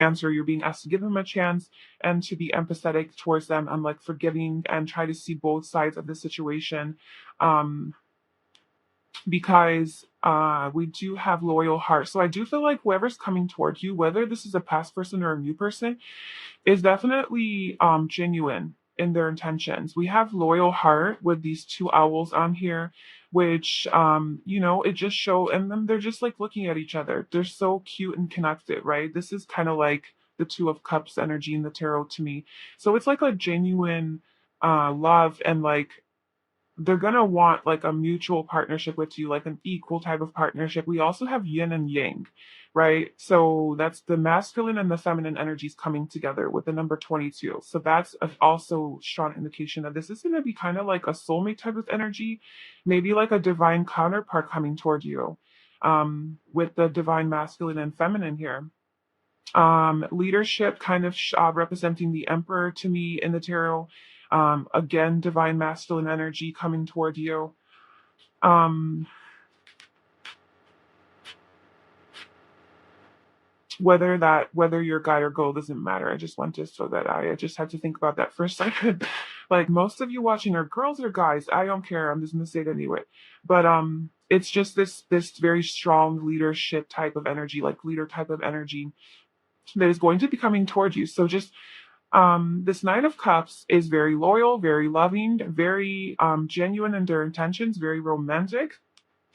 answer, you're being asked to give them a chance and to be empathetic towards them and like forgiving and try to see both sides of the situation. Um, because we do have loyal hearts. So I do feel like whoever's coming toward you, whether this is a past person or a new person, is definitely genuine in their intentions. We have loyal heart with these two owls on here, which it just show, and then they're just like looking at each other. They're so cute and connected, right? This is kind of like the two of cups energy in the tarot to me. So it's like a genuine love, and like they're gonna want like a mutual partnership with you, like an equal type of partnership. We also have yin and yang, right? So that's the masculine and the feminine energies coming together with the number 22. So that's also strong indication that this is gonna be kind of like a soulmate type of energy, maybe like a divine counterpart coming toward you, with the divine masculine and feminine here. Leadership kind of representing the emperor to me in the tarot. Again, divine masculine energy coming toward you. Um, whether you're guy or girl doesn't matter. I just want to throw that out. I just had to think about that for a second. Like most of you watching are girls or guys. I don't care. I'm just gonna say it anyway. But it's just this very strong leadership type of energy, like leader type of energy that is going to be coming towards you. So just this Knight of Cups is very loyal, very loving, very genuine in their intentions, very romantic,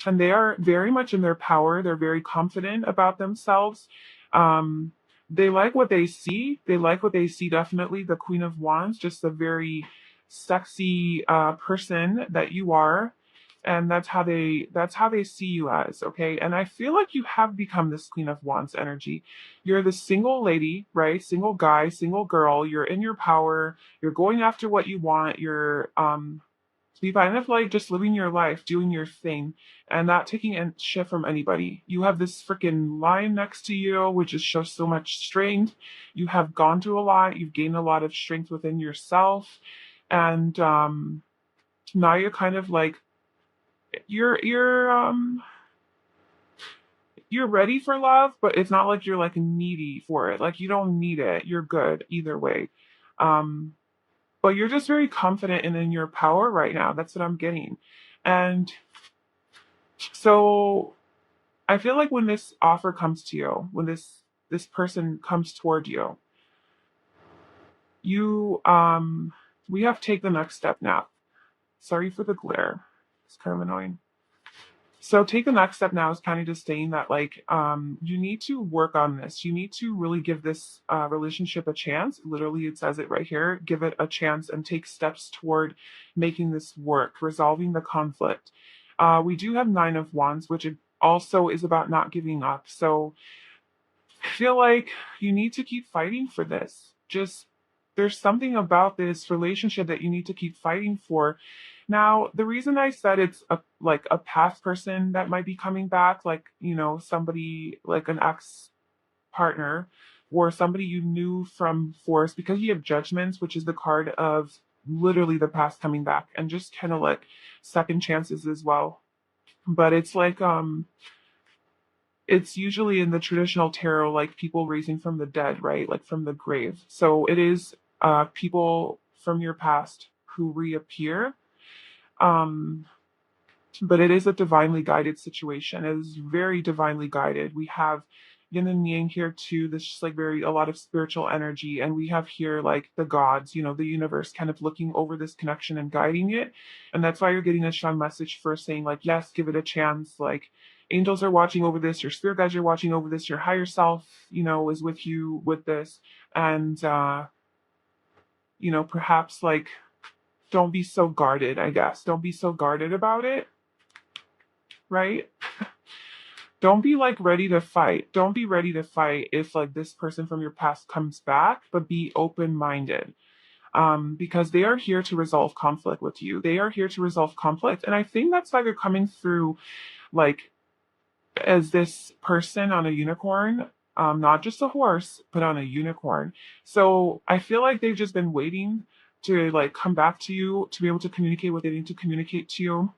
and they are very much in their power. They're very confident about themselves. Um, they like what they see. They like what they see, definitely. The Queen of Wands, just a very sexy person that you are. And that's how they see you as, okay? And I feel like you have become this Queen of Wands energy. You're the single lady, right? Single guy, single girl. You're in your power. You're going after what you want. You're you kind of like just living your life, doing your thing, and not taking shit from anybody. You have this freaking lion next to you, which just shows so much strength. You have gone through a lot. You've gained a lot of strength within yourself, and now you're kind of like you're ready for love, but it's not like you're like needy for it. Like you don't need it. You're good either way. Um, but you're just very confident and in your power right now. That's what I'm getting. And so I feel like when this offer comes to you, when this person comes toward you, you we have to take the next step now. Sorry for the glare. It's kind of annoying. So take the next step now is kind of just saying that like you need to work on this. You need to really give this relationship a chance. Literally, it says it right here. Give it a chance and take steps toward making this work, resolving the conflict. We do have Nine of Wands, which it also is about not giving up. So I feel like you need to keep fighting for this. Just there's something about this relationship that you need to keep fighting for. Now, the reason I said it's a past person that might be coming back, like, somebody like an ex partner or somebody you knew from force, because you have judgments, which is the card of literally the past coming back and just kind of like second chances as well. But it's like it's usually in the traditional tarot, like people raising from the dead, right? Like from the grave. So it is people from your past who reappear. Um, but it is a divinely guided situation. It is very divinely guided. We have yin and yang here too. This is like a lot of spiritual energy. And we have here like the gods, the universe kind of looking over this connection and guiding it. And that's why you're getting a strong message for saying like, yes, give it a chance. Like angels are watching over this, your spirit guides are watching over this, your higher self, is with you with this. And, perhaps like, don't be so guarded, I guess. Don't be so guarded about it, right? Don't be like ready to fight. Don't be ready to fight if like this person from your past comes back, but be open-minded. Because they are here to resolve conflict with you. They are here to resolve conflict. And I think that's why they're coming through like as this person on a unicorn, not just a horse, but on a unicorn. So I feel like they've just been waiting to like come back to you to be able to communicate what they need to communicate to you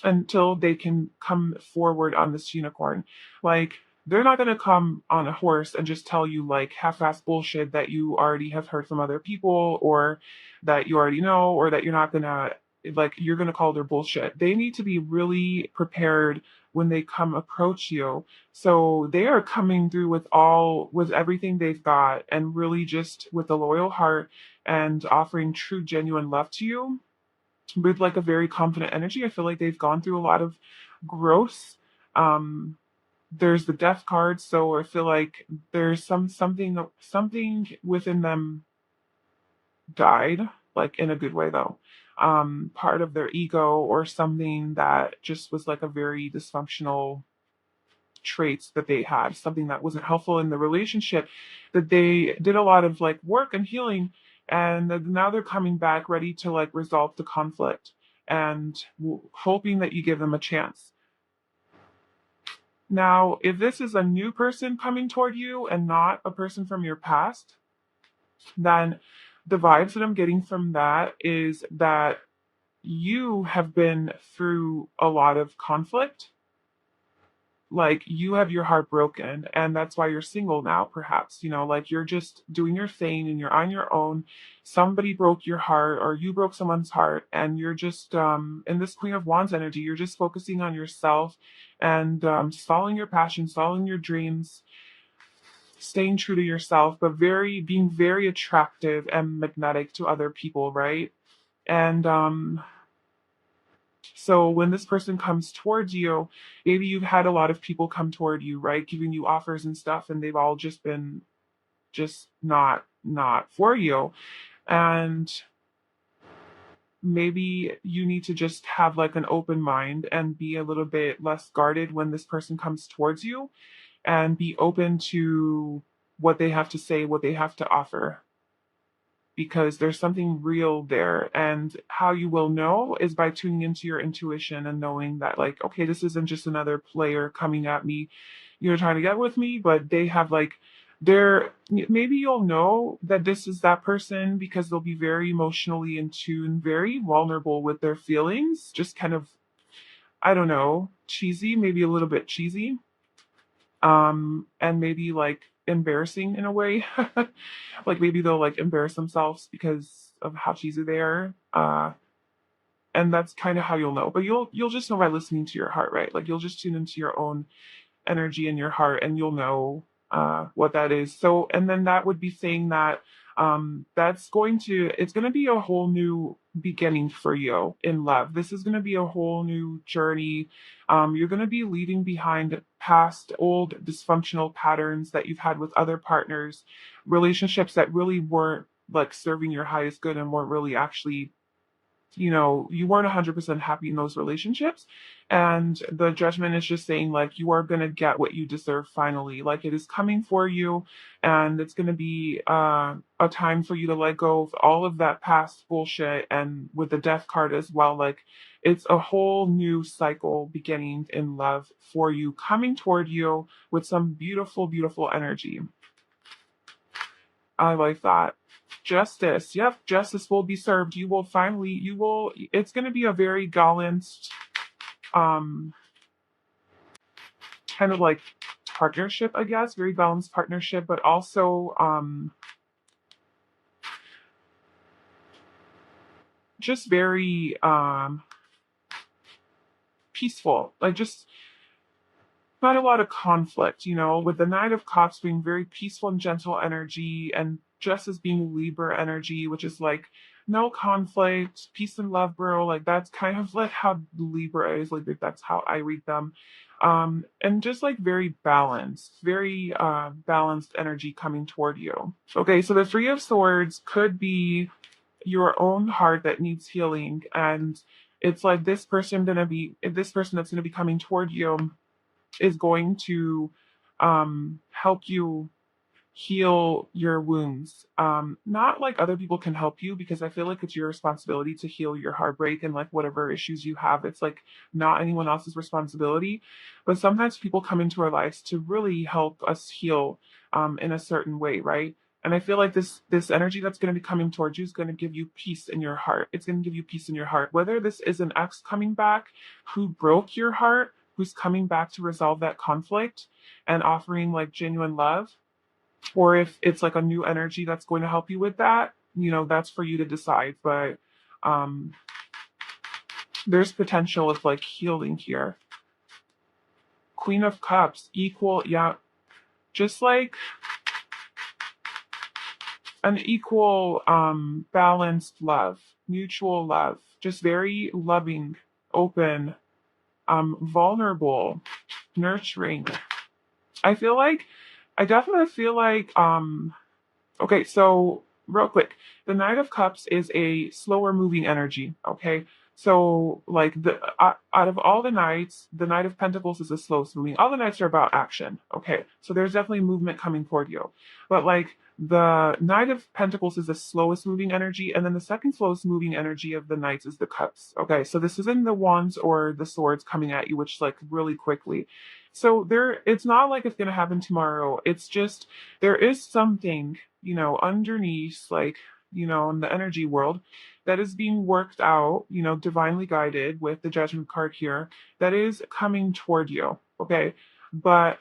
until they can come forward on this unicorn. Like they're not going to come on a horse and just tell you like half-assed bullshit that you already have heard from other people, or that you already know, or that you're not going to, like, you're going to call their bullshit. They need to be really prepared when they come approach you. So they are coming through with everything they've got, and really just with a loyal heart, and offering true, genuine love to you with like a very confident energy. I feel like they've gone through a lot of growth. Um, there's the death card, so I feel like there's something within them died, like in a good way though. Part of their ego, or something that just was like a very dysfunctional traits that they had, something that wasn't helpful in the relationship, that they did a lot of like work and healing, and now they're coming back ready to like resolve the conflict, and hoping that you give them a chance. Now, if this is a new person coming toward you and not a person from your past, then the vibes that I'm getting from that is that you have been through a lot of conflict. Like, you have your heart broken, and that's why you're single now, perhaps. Like, you're just doing your thing and you're on your own. Somebody broke your heart, or you broke someone's heart, and you're just in this Queen of Wands energy, you're just focusing on yourself, and just following your passions, following your dreams, staying true to yourself, but being very attractive and magnetic to other people, right? And so when this person comes towards you, maybe you've had a lot of people come toward you, right? Giving you offers and stuff, and they've all just been just not for you. And maybe you need to just have like an open mind and be a little bit less guarded when this person comes towards you, and be open to what they have to say, what they have to offer, because there's something real there. And how you will know is by tuning into your intuition and knowing that, like, okay, this isn't just another player coming at me, trying to get with me, but they have like, maybe you'll know that this is that person because they'll be very emotionally in tune, very vulnerable with their feelings, just kind of, I don't know, cheesy, maybe a little bit cheesy, and maybe like embarrassing in a way. Like, maybe they'll like embarrass themselves because of how cheesy they are. And that's kind of how you'll know. But you'll just know by listening to your heart, right? Like, you'll just tune into your own energy in your heart, and you'll know what that is. So, and then that would be saying that it's going to be a whole new beginning for you in love. This is going to be a whole new journey. You're going to be leaving behind past old dysfunctional patterns that you've had with other partners, relationships that really weren't like serving your highest good, and weren't really actually, you weren't 100% happy in those relationships. And the judgment is just saying, like, you are going to get what you deserve finally. Like, it is coming for you, and it's going to be a time for you to let go of all of that past bullshit. And with the death card as well, like, it's a whole new cycle beginning in love for you, coming toward you with some beautiful, beautiful energy. I like that. Justice. Yep, justice will be served. It's going to be a very balanced, um, kind of like partnership, I guess, very balanced partnership, but also, just very, peaceful. Like, just not a lot of conflict, with the Knight of Cups being very peaceful and gentle energy, and just as being Libra energy, which is like no conflict, peace and love, bro. Like, that's kind of like how Libra is. Like, that's how I read them. And just like very balanced, very balanced energy coming toward you. Okay, so the Three of Swords could be your own heart that needs healing. And it's like this person that's gonna be coming toward you is going to help you heal your wounds. Not like other people can help you, because I feel like it's your responsibility to heal your heartbreak and like whatever issues you have. It's like not anyone else's responsibility. But sometimes people come into our lives to really help us heal in a certain way, right? And I feel like this energy that's going to be coming towards you is going to give you peace in your heart. It's going to give you peace in your heart. Whether this is an ex coming back who broke your heart, who's coming back to resolve that conflict and offering like genuine love, or if it's like a new energy that's going to help you with that, that's for you to decide. But um, there's potential of like healing here. Queen of Cups, equal, yeah, just like an equal, balanced love, mutual love, just very loving, open, vulnerable, nurturing. I feel like, I definitely feel like, okay, so real quick, the Knight of Cups is a slower moving energy. Okay, so like out of all the knights, the Knight of Pentacles is the slowest moving. All the knights are about action. Okay, so there's definitely movement coming toward you, but like the Knight of Pentacles is the slowest moving energy, and then the second slowest moving energy of the knights is the Cups. Okay, so this isn't the wands or the swords coming at you, which like really quickly. So it's not like it's gonna happen tomorrow. It's just there is something, underneath, like, in the energy world that is being worked out, divinely guided with the Judgment card here, that is coming toward you. Okay. But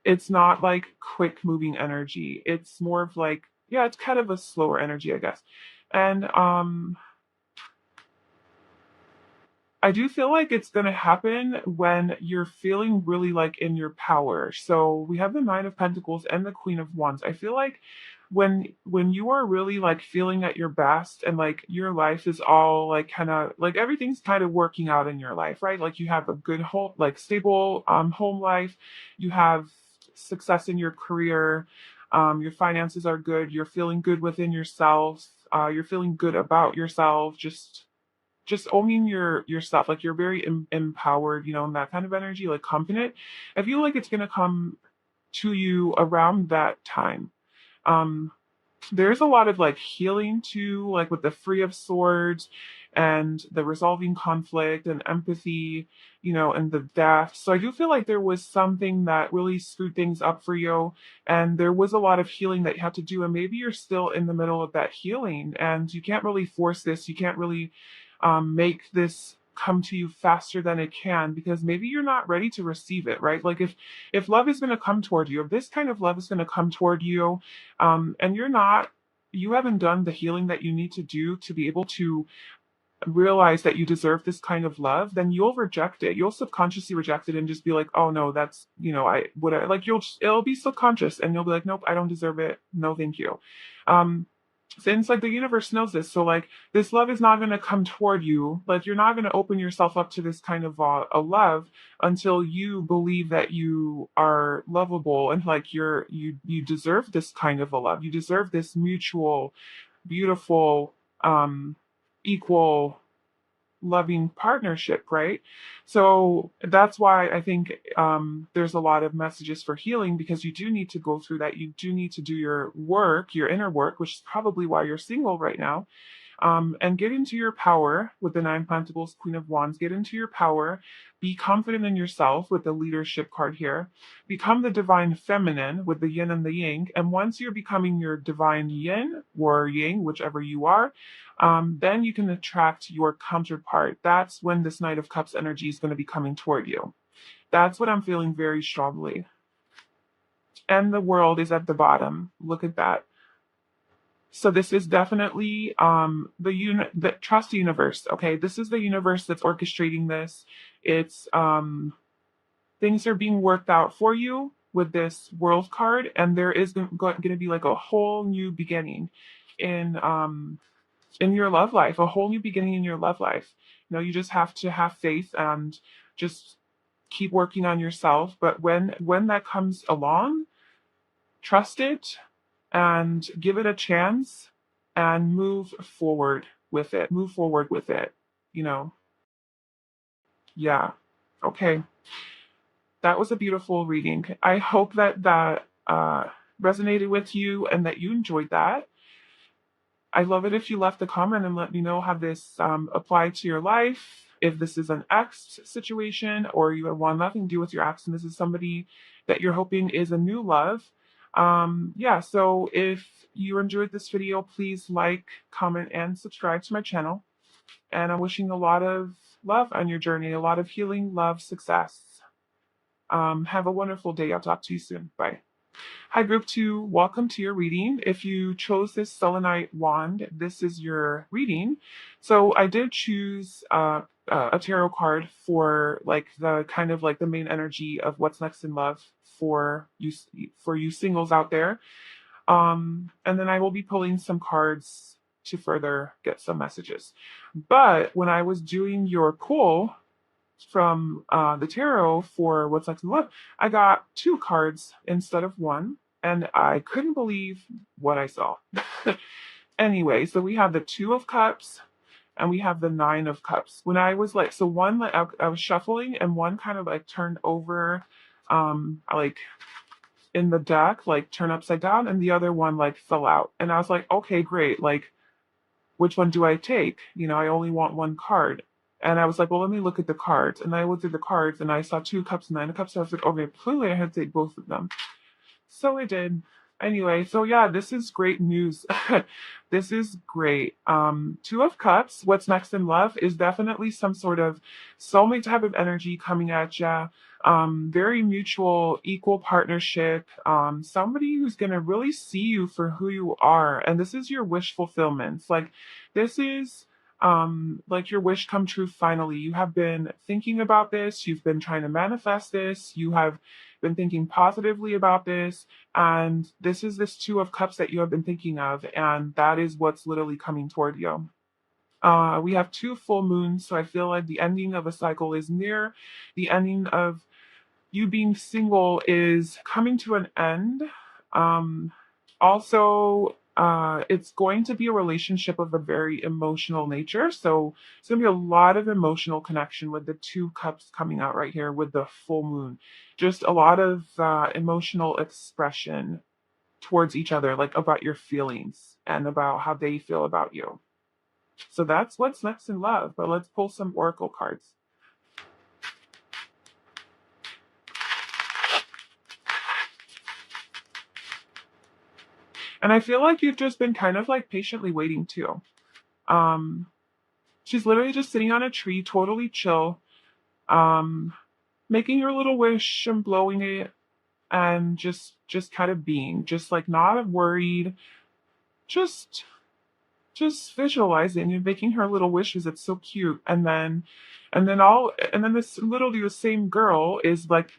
it's not like quick moving energy. It's more of like, yeah, it's kind of a slower energy, I guess. And I do feel like it's going to happen when you're feeling really like in your power. So we have the Nine of Pentacles and the Queen of Wands. I feel like when you are really like feeling at your best, and like your life is all like kind of like everything's kind of working out in your life, right? Like you have a good home, like stable home life, you have success in your career, your finances are good, you're feeling good within yourself, you're feeling good about yourself, just owning yourself, like you're very empowered, in that kind of energy, like confident. I feel like it's going to come to you around that time. um there's a lot of like healing too, like with the Free of Swords and the resolving conflict and empathy, and the death. So I do feel like there was something that really screwed things up for you, and there was a lot of healing that you had to do, and maybe you're still in the middle of that healing, and you can't really force this. You can't really make this come to you faster than it can, because maybe you're not ready to receive it, right? Like if love is going to come toward you, if this kind of love is going to come toward you, and you haven't done the healing that you need to do to be able to realize that you deserve this kind of love, then you'll reject it. You'll subconsciously reject it and just be like, oh no, that's, like it'll be subconscious, and you'll be like, nope, I don't deserve it. No, thank you. Um, since like the universe knows this, so like this love is not going to come toward you. Like you're not going to open yourself up to this kind of a love until you believe that you are lovable, and like you deserve this kind of a love. You deserve this mutual, beautiful, equal, loving partnership, right? So that's why I think there's a lot of messages for healing, because you do need to go through that. You do need to do your work, your inner work, which is probably why you're single right now. And get into your power with the Nine Pentacles, Queen of Wands. Get into your power. Be confident in yourself with the Leadership card here. Become the Divine Feminine with the Yin and the Yang. And once you're becoming your Divine Yin or Yang, whichever you are, then you can attract your counterpart. That's when this Knight of Cups energy is going to be coming toward you. That's what I'm feeling very strongly. And the World is at the bottom. Look at that. So this is definitely the trust the universe. Okay, this is the universe that's orchestrating this. It's things are being worked out for you with this World card, and there is going to be like a whole new beginning in your love life, a whole new beginning in your love life. You just have to have faith and just keep working on yourself. But when that comes along, trust it and give it a chance and move forward with it. Move forward with it, you know. Yeah. Okay. That was a beautiful reading. I hope that resonated with you and that you enjoyed that. I love it if you left a comment and let me know how this applied to your life. If this is an ex situation, or you want nothing to do with your ex and this is somebody that you're hoping is a new love. Yeah, so if you enjoyed this video, please like, comment, and subscribe to my channel. And I'm wishing a lot of love on your journey, a lot of healing, love, success. Have a wonderful day. I'll talk to you soon. Bye. Hi, group two. Welcome to your reading. If you chose this selenite wand, this is your reading. So I did choose a tarot card for like the kind of like the main energy of what's next in love for you singles out there. And then I will be pulling some cards to further get some messages. But when I was doing your pull from the tarot for what's next in love, I got two cards instead of one, and I couldn't believe what I saw. Anyway, so we have the Two of Cups and we have the Nine of Cups. When I was like, so one, like I was shuffling, and one kind of like turned over, like in the deck, like turned upside down, and the other one like fell out. And I was like, okay, great. Like, which one do I take? I only want one card. And I was like, well, let me look at the cards. And I looked at the cards and I saw Two Cups, Nine of Cups. So I was like, okay, clearly I had to take both of them. So I did. Anyway, so yeah, this is great news. This is great. Two of Cups, what's next in love is definitely some sort of soulmate type of energy coming at you. Very mutual, equal partnership. Somebody who's gonna really see you for who you are. And this is your wish fulfillment. Like this is like your wish come true finally. You have been thinking about this, you've been trying to manifest this, you have been thinking positively about this, and this is this Two of Cups that you have been thinking of, and that is what's literally coming toward you. We have two full moons, so I feel like the ending of a cycle is near. The ending of you being single is coming to an end. Um, Also, it's going to be a relationship of a very emotional nature. So it's going to be a lot of emotional connection with the Two Cups coming out right here with the full moon. Just a lot of emotional expression towards each other, like about your feelings and about how they feel about you. So that's what's next in love. But let's pull some oracle cards. And I feel like you've just been kind of like patiently waiting too. Um, she's literally just sitting on a tree, totally chill, um, making her little wish and blowing it, and just kind of being, just like not worried, just just visualizing and making her little wishes. It's so cute. And then this literally the same girl is like,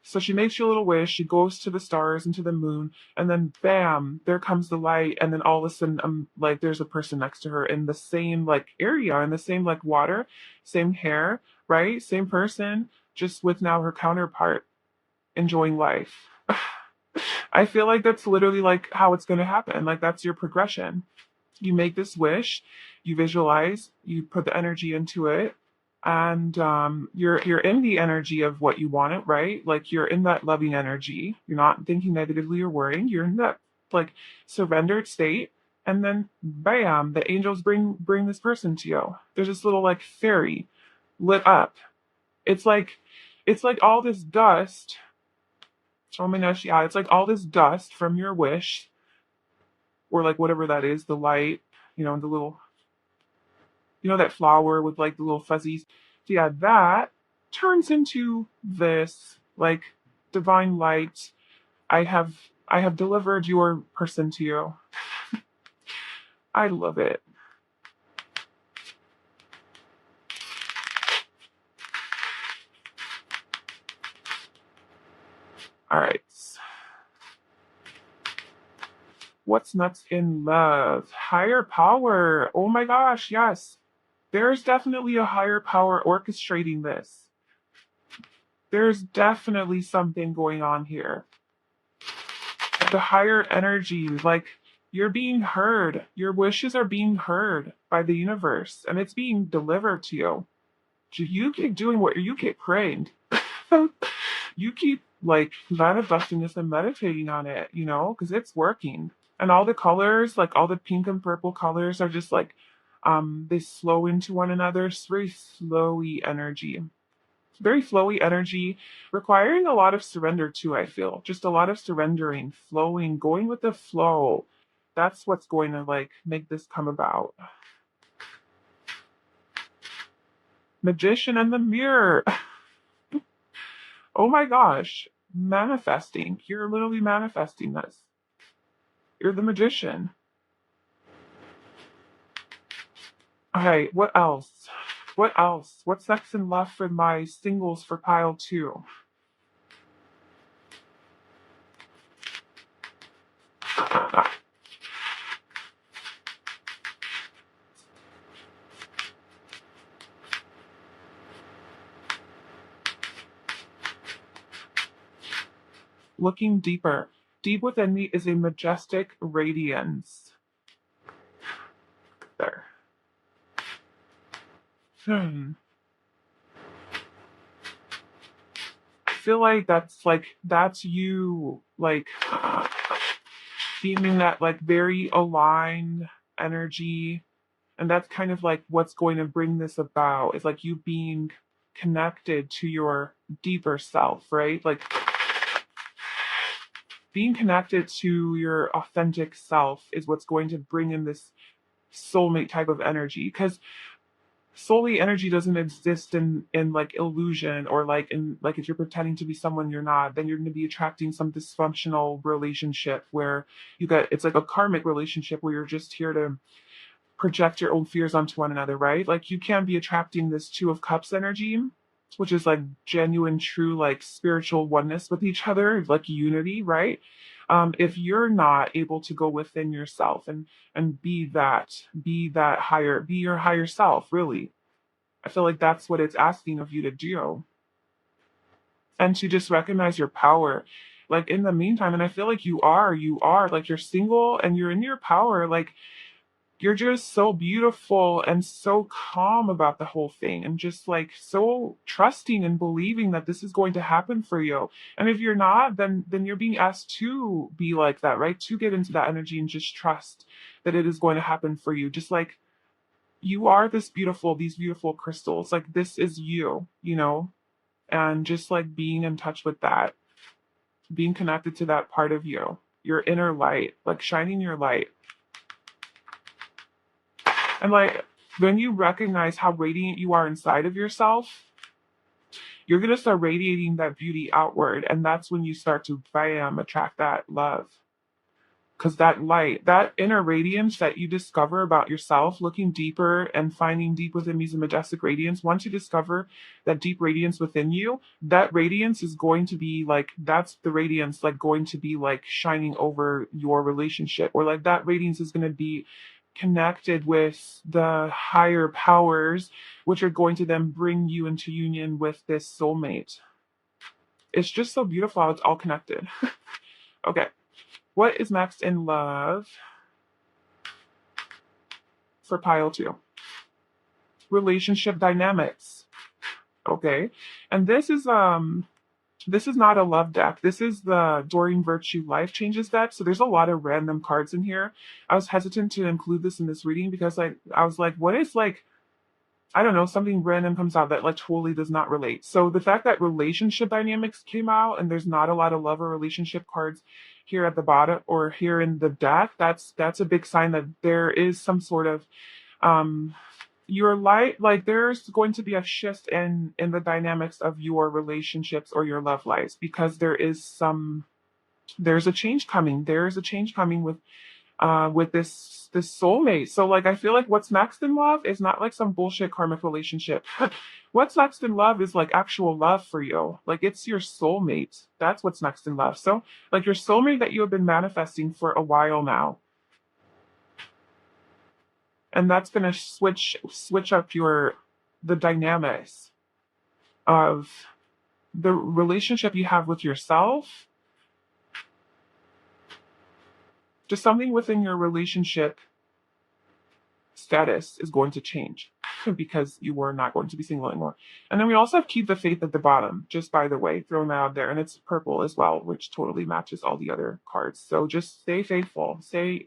so she makes you a little wish, she goes to the stars and to the moon, and then bam, there comes the light, and then all of a sudden like there's a person next to her in the same like area, in the same like water, same hair, right? Same person, just with now her counterpart enjoying life. I feel like that's literally like how it's going to happen. Like that's your progression. You make this wish, you visualize, you put the energy into it, and you're in the energy of what you want it, right? Like you're in that loving energy. You're not thinking negatively or worrying. You're in that like surrendered state, and then bam, the angels bring this person to you. There's this little like fairy lit up. It's like all this dust. Oh my gosh, yeah, it's like all this dust from your wish, or like whatever that is, the light, the little, that flower with like the little fuzzies. So yeah, that turns into this like divine light. I have I have delivered your person to you. I love it. All right. What's nuts in love? Higher power. Oh my gosh, yes. There's definitely a higher power orchestrating this. There's definitely something going on here. The higher energy, like you're being heard. Your wishes are being heard by the universe, and it's being delivered to you. You keep doing what you keep praying. You keep like manifesting this and meditating on it, because it's working. And all the colors, like all the pink and purple colors, are just like they flow into one another. It's very flowy energy. Very flowy energy, requiring a lot of surrender too, I feel. Just a lot of surrendering, flowing, going with the flow. That's what's going to like make this come about. Magician and the mirror. Oh my gosh. Manifesting. You're literally manifesting this. You're the magician. Okay, what else? What else? What's next in love for my singles for pile two? Looking deeper. Deep within me is a majestic radiance. There. Hmm. I feel like that's you feeling that like very aligned energy, and that's kind of like what's going to bring this about. It's like you being connected to your deeper self, right? Like being connected to your authentic self is what's going to bring in this soulmate type of energy, because soulmate energy doesn't exist in like illusion, or like in like if you're pretending to be someone you're not, then you're going to be attracting some dysfunctional relationship where you get, it's like a karmic relationship where you're just here to project your own fears onto one another, right? Like you can be attracting this Two of Cups energy, which is like genuine, true, like spiritual oneness with each other, like unity, right? If you're not able to go within yourself and be that higher, be your higher self, really. I feel like that's what it's asking of you to do, and to just recognize your power. Like in the meantime, and I feel like you are like you're single and you're in your power. Like you're just so beautiful and so calm about the whole thing, and just like so trusting and believing that this is going to happen for you. And if you're not, then you're being asked to be like that, right? To get into that energy and just trust that it is going to happen for you. Just like you are these beautiful crystals. Like this is you, you know? And just like being in touch with that, being connected to that part of you, your inner light, like shining your light. And like when you recognize how radiant you are inside of yourself, you're going to start radiating that beauty outward. And that's when you start to, bam, attract that love. Because that light, that inner radiance that you discover about yourself, looking deeper and finding deep within me is a majestic radiance. Once you discover that deep radiance within you, that radiance is going to be like, that's the radiance like going to be like shining over your relationship, or like that radiance is going to be connected with the higher powers, which are going to then bring you into union with this soulmate. It's just so beautiful how it's all connected. Okay. What is next in love for pile two? Relationship dynamics. Okay. And this is not a love deck. This is the Doreen Virtue Life Changes deck. So there's a lot of random cards in here. I was hesitant to include this in this reading because I was like, what is like, I don't know, something random comes out that like totally does not relate. So the fact that relationship dynamics came out and there's not a lot of love or relationship cards here at the bottom or here in the deck, that's a big sign that there is some sort of um your light, like there's going to be a shift in the dynamics of your relationships or your love lives, because there's a change coming. There's a change coming with this soulmate. So like I feel like what's next in love is not like some bullshit karmic relationship. What's next in love is like actual love for you. Like it's your soulmate. That's what's next in love. So like your soulmate that you have been manifesting for a while now. And that's gonna switch up the dynamics of the relationship you have with yourself. Just something within your relationship status is going to change because you are not going to be single anymore. And then we also have Keep the Faith at the bottom, just by the way, throwing that out there. And it's purple as well, which totally matches all the other cards. So just stay faithful, stay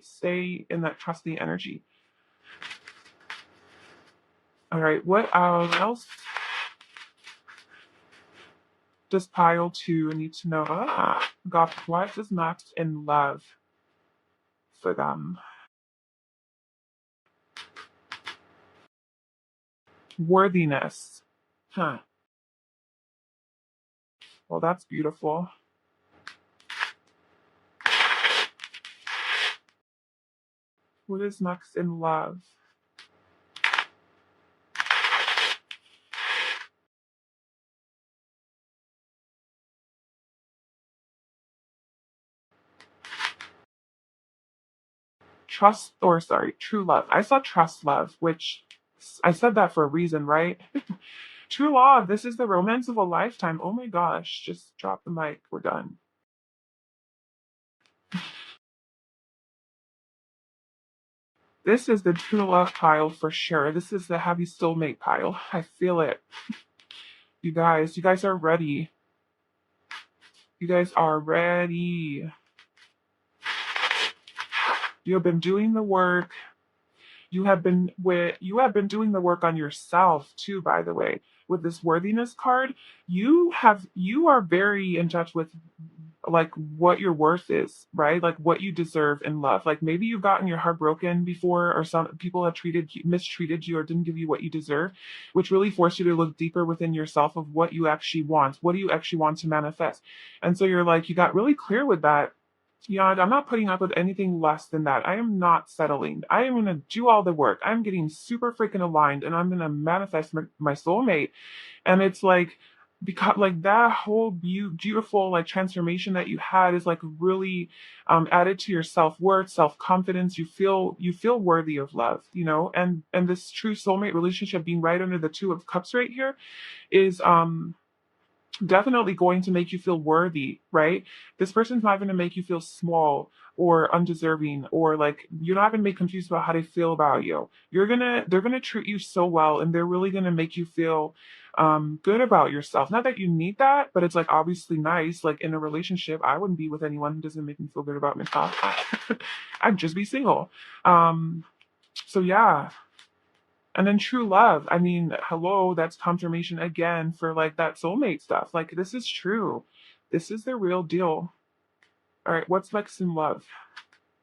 in that trusting energy. All right, what else does pile two need to know? God, what is next in love for them? Worthiness. Huh. Well, that's beautiful. What is next in love? Trust, or sorry, true love. I saw trust love, which I said that for a reason, right? True love. This is the romance of a lifetime. Oh my gosh. Just drop the mic. We're done. This is the true love pile for sure. This is the happy soulmate pile. I feel it. You guys are ready. You guys are ready. You have been doing the work. You have been doing the work on yourself too, by the way. With this worthiness card, you are very in touch with like what your worth is, right? Like what you deserve in love. Like maybe you've gotten your heart broken before, or some people have mistreated you or didn't give you what you deserve, which really forced you to look deeper within yourself of what you actually want. What do you actually want to manifest? And so you're like, you got really clear with that. Yeah, I'm not putting up with anything less than that. I am not settling. I am going to do all the work. I'm getting super freaking aligned and I'm going to manifest my soulmate. And it's like, because like that whole beautiful like transformation that you had is like really added to your self-worth, self-confidence. You feel worthy of love, you know, and this true soulmate relationship being right under the two of cups right here is definitely going to make you feel worthy, right? This person's not going to make you feel small or undeserving, or like you're not going to be confused about how they feel about you. They're gonna treat you so well, and they're really going to make you feel good about yourself. Not that you need that, but it's like obviously nice. Like in a relationship, I wouldn't be with anyone who doesn't make me feel good about myself. I'd just be single. Um, so yeah, and then true love. I mean, hello, that's confirmation again for like that soulmate stuff. Like this is true. This is the real deal. All right, what's next in love?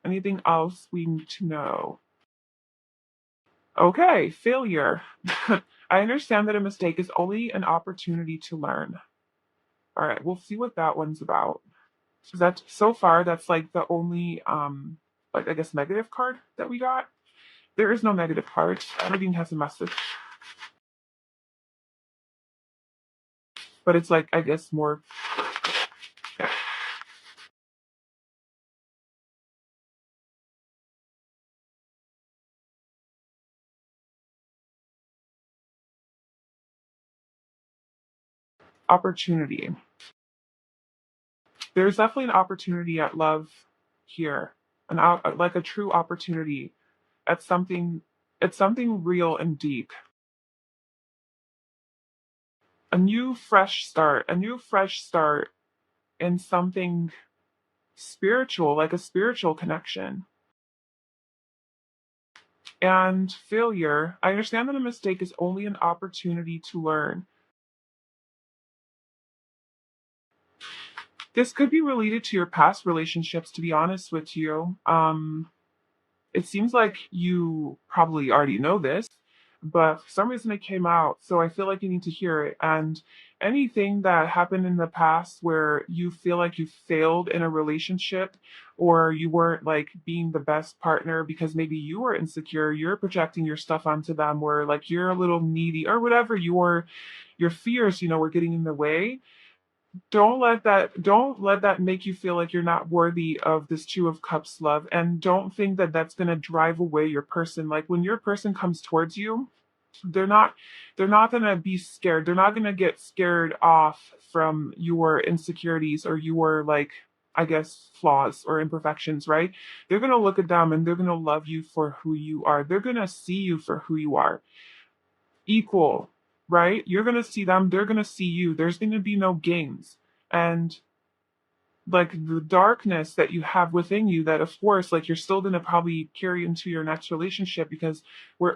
Anything else we need to know? Okay, failure. I understand that a mistake is only an opportunity to learn. All right, we'll see what that one's about. So that so far that's like the only like I guess negative card that we got. There is no negative cards. Everything has a message. But it's like I guess more opportunity. There's definitely an opportunity at love here, like a true opportunity at something. It's something real and deep. A new fresh start in something spiritual, like a spiritual connection. And failure, I understand that a mistake is only an opportunity to learn. This could be related to your past relationships, to be honest with you. It seems like you probably already know this, but for some reason it came out. So I feel like you need to hear it. And anything that happened in the past where you feel like you failed in a relationship, or you weren't like being the best partner because maybe you were insecure, you're projecting your stuff onto them, where like you're a little needy or whatever, your fears, you know, were getting in the way. Don't let that make you feel like you're not worthy of this two of cups love, and don't think that that's going to drive away your person. Like when your person comes towards you, they're not they're not going to be scared. They're not going to get scared off from your insecurities or your like I guess flaws or imperfections, right? They're going to look at them and they're going to love you for who you are. They're going to see you for who you are, equal, right? You're going to see them, they're going to see you. There's going to be no games. And like the darkness that you have within you, that of course like you're still going to probably carry into your next relationship, because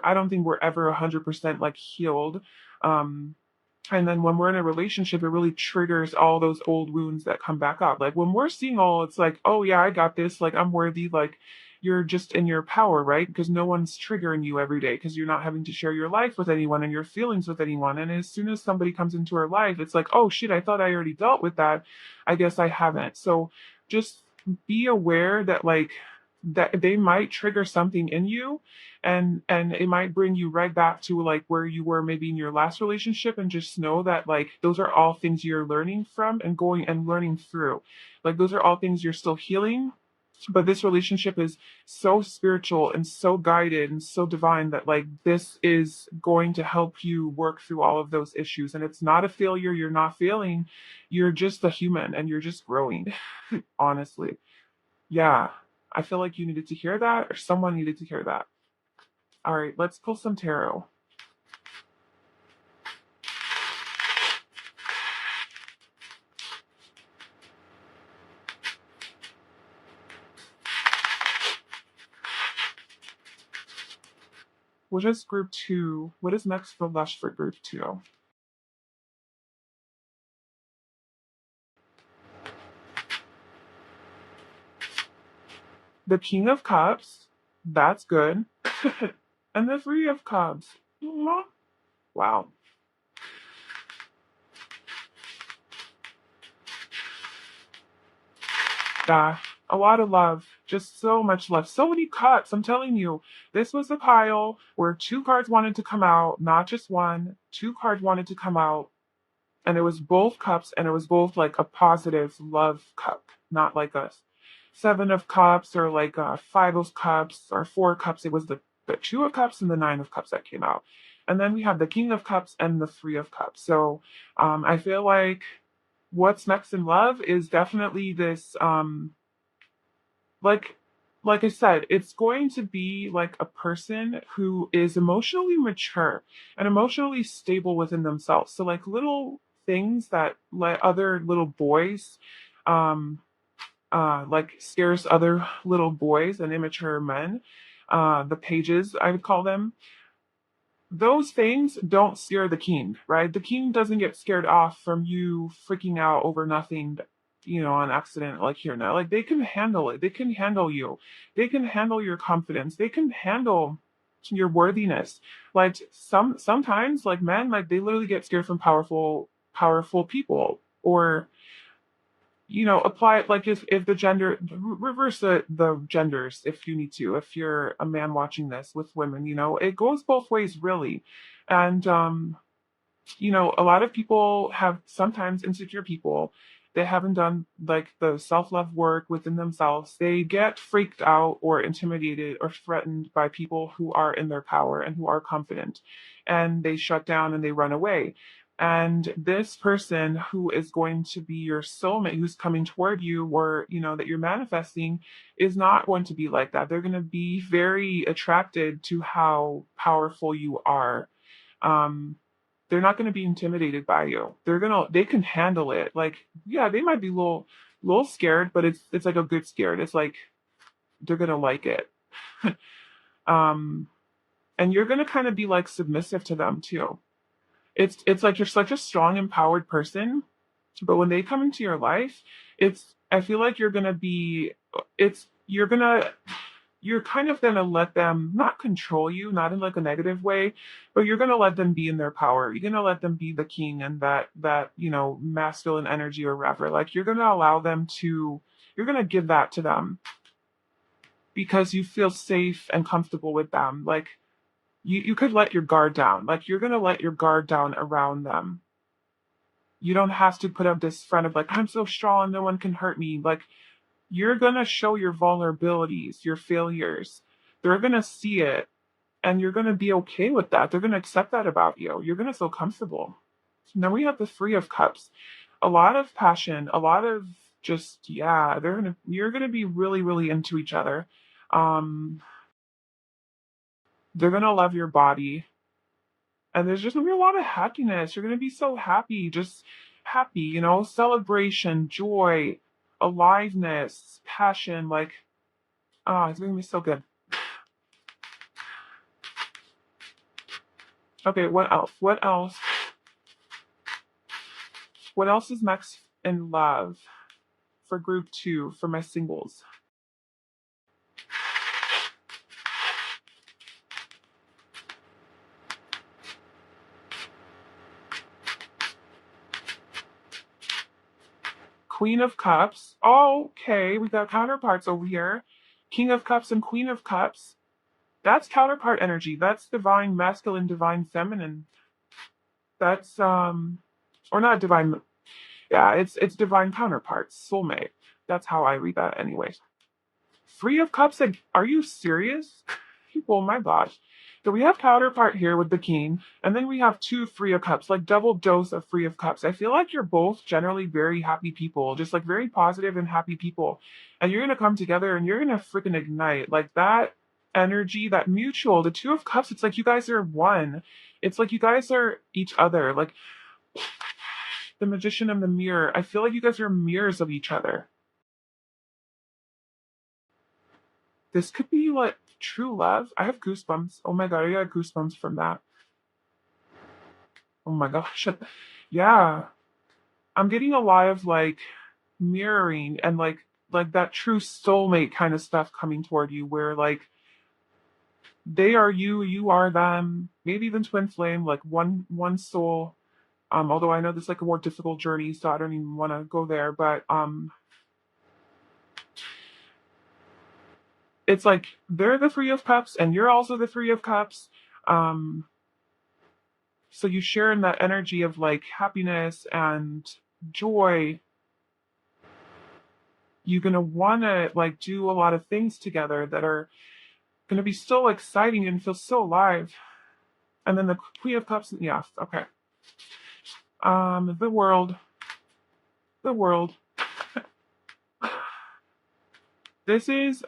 I don't think we're ever 100% like healed. um and then when we're in a relationship, it really triggers all those old wounds that come back up. Like when we're single, it's like, oh yeah, I got this, like I'm worthy, like you're just in your power, right? Because no one's triggering you every day because you're not having to share your life with anyone and your feelings with anyone. And as soon as somebody comes into our life, it's like, oh shit, I thought I already dealt with that. I guess I haven't. So just be aware that like that they might trigger something in you, and it might bring you right back to like where you were maybe in your last relationship, and just know that like those are all things you're learning from and going and learning through. Like those are all things you're still healing, but this relationship is so spiritual and so guided and so divine that like this is going to help you work through all of those issues. And it's not a failure. You're not failing. You're just a human and you're just growing. Honestly, yeah, I feel like you needed to hear that, or someone needed to hear that. All right, let's pull some tarot. What is group two? What is next for Lush for group two? The King of Cups. That's good. And the Three of Cups. Wow. Yeah, a lot of love. Just so much love. So many cups. I'm telling you, this was a pile where two cards wanted to come out, not just one. Two cards wanted to come out, and it was both cups, and it was both like a positive love cup, not like a Seven of Cups or like Five of Cups or Four Cups. It was the Two of Cups and the Nine of Cups that came out. And then we have the King of Cups and the Three of Cups. So I feel like what's next in love is definitely this like like I said, it's going to be like a person who is emotionally mature and emotionally stable within themselves. So like little things that let other little boys um like scares other little boys and immature men, the pages I would call them, those things don't scare the king, right? The king doesn't get scared off from you freaking out over nothing, on accident, like here now. Like they can handle it. They can handle you. They can handle your confidence. They can handle your worthiness. Like sometimes like men, like they literally get scared from powerful people, or apply it like if the gender reverse the genders if you need to, if you're a man watching this with women, it goes both ways really. And a lot of people have, sometimes insecure people, they haven't done like the self-love work within themselves. They get freaked out or intimidated or threatened by people who are in their power and who are confident, and they shut down and they run away. And this person who is going to be your soulmate, who's coming toward you, or that you're manifesting, is not going to be like that. They're going to be very attracted to how powerful you are. um they're not going to be intimidated by you. They can handle it. Like, yeah, they might be a little scared, but it's like a good scared. It's like they're going to like it. um and you're going to kind of be like submissive to them too. It's like you're such a strong empowered person, but when they come into your life, I feel like you're kind of going to let them not control you, not in like a negative way, but you're going to let them be in their power. You're going to let them be the king and that masculine energy or whatever. Like you're going to allow them to, you're going to give that to them because you feel safe and comfortable with them. Like you could let your guard down. Like you're going to let your guard down around them. You don't have to put up this front of like, I'm so strong, no one can hurt me. Like you're going to show your vulnerabilities, your failures. They're going to see it, and you're going to be okay with that. They're going to accept that about you. You're going to feel comfortable. Now we have the Three of Cups. A lot of passion, a lot of just, yeah, you're going to be really, really into each other. Um, they're going to love your body, and there's just going to be a lot of happiness. You're going to be so happy, just happy, celebration, joy, aliveness, passion. Like, it's going to be so good. Okay, what else? What else? What else is next in love for group two for my singles? Queen of Cups. Oh, okay, we got counterparts over here. King of Cups and Queen of Cups. That's counterpart energy. That's divine masculine, divine feminine. That's or not divine. Yeah, it's divine counterparts, soulmate. That's how I read that anyway. Three of Cups, like, are you serious? Oh my gosh. So we have counterpart here with the king, and then we have two Three of Cups, like double dose of Three of Cups. I feel like you're both generally very happy people, just like very positive and happy people. And you're gonna come together and you're gonna freaking ignite. Like that energy, that mutual, the Two of Cups, it's like you guys are one. It's like you guys are each other. Like the magician and the mirror. I feel like you guys are mirrors of each other. This could be like true love. I have goosebumps. Oh my god, I got goosebumps from that. Oh my gosh. Yeah. I'm getting a lot of like mirroring and like that true soulmate kind of stuff coming toward you where like they are you, you are them, maybe even twin flame, like one soul. Although I know this is like a more difficult journey, so I don't even want to go there, but it's like they're the Three of Cups and you're also the Three of Cups. Um so you share in that energy of like happiness and joy. You're gonna wanna like do a lot of things together that are gonna be so exciting and feel so alive. And then the Queen of Cups, yeah, okay. The world, the world. This is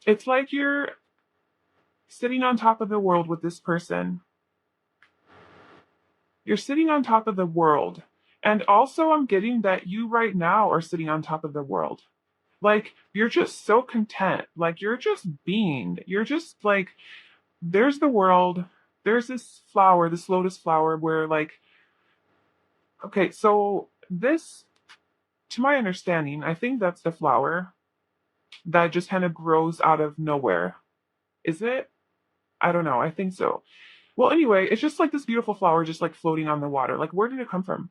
it's like you're sitting on top of the world with this person. You're sitting on top of the world. And also I'm getting that you right now are sitting on top of the world. Like you're just so content. Like you're just being. You're just like there's the world. There's this flower, this lotus flower where like okay, so this to my understanding, I think that's the flower that just kind of grows out of nowhere. Is it? I don't know. I think so. Well, anyway, it's just like this beautiful flower just like floating on the water. Like, where did it come from?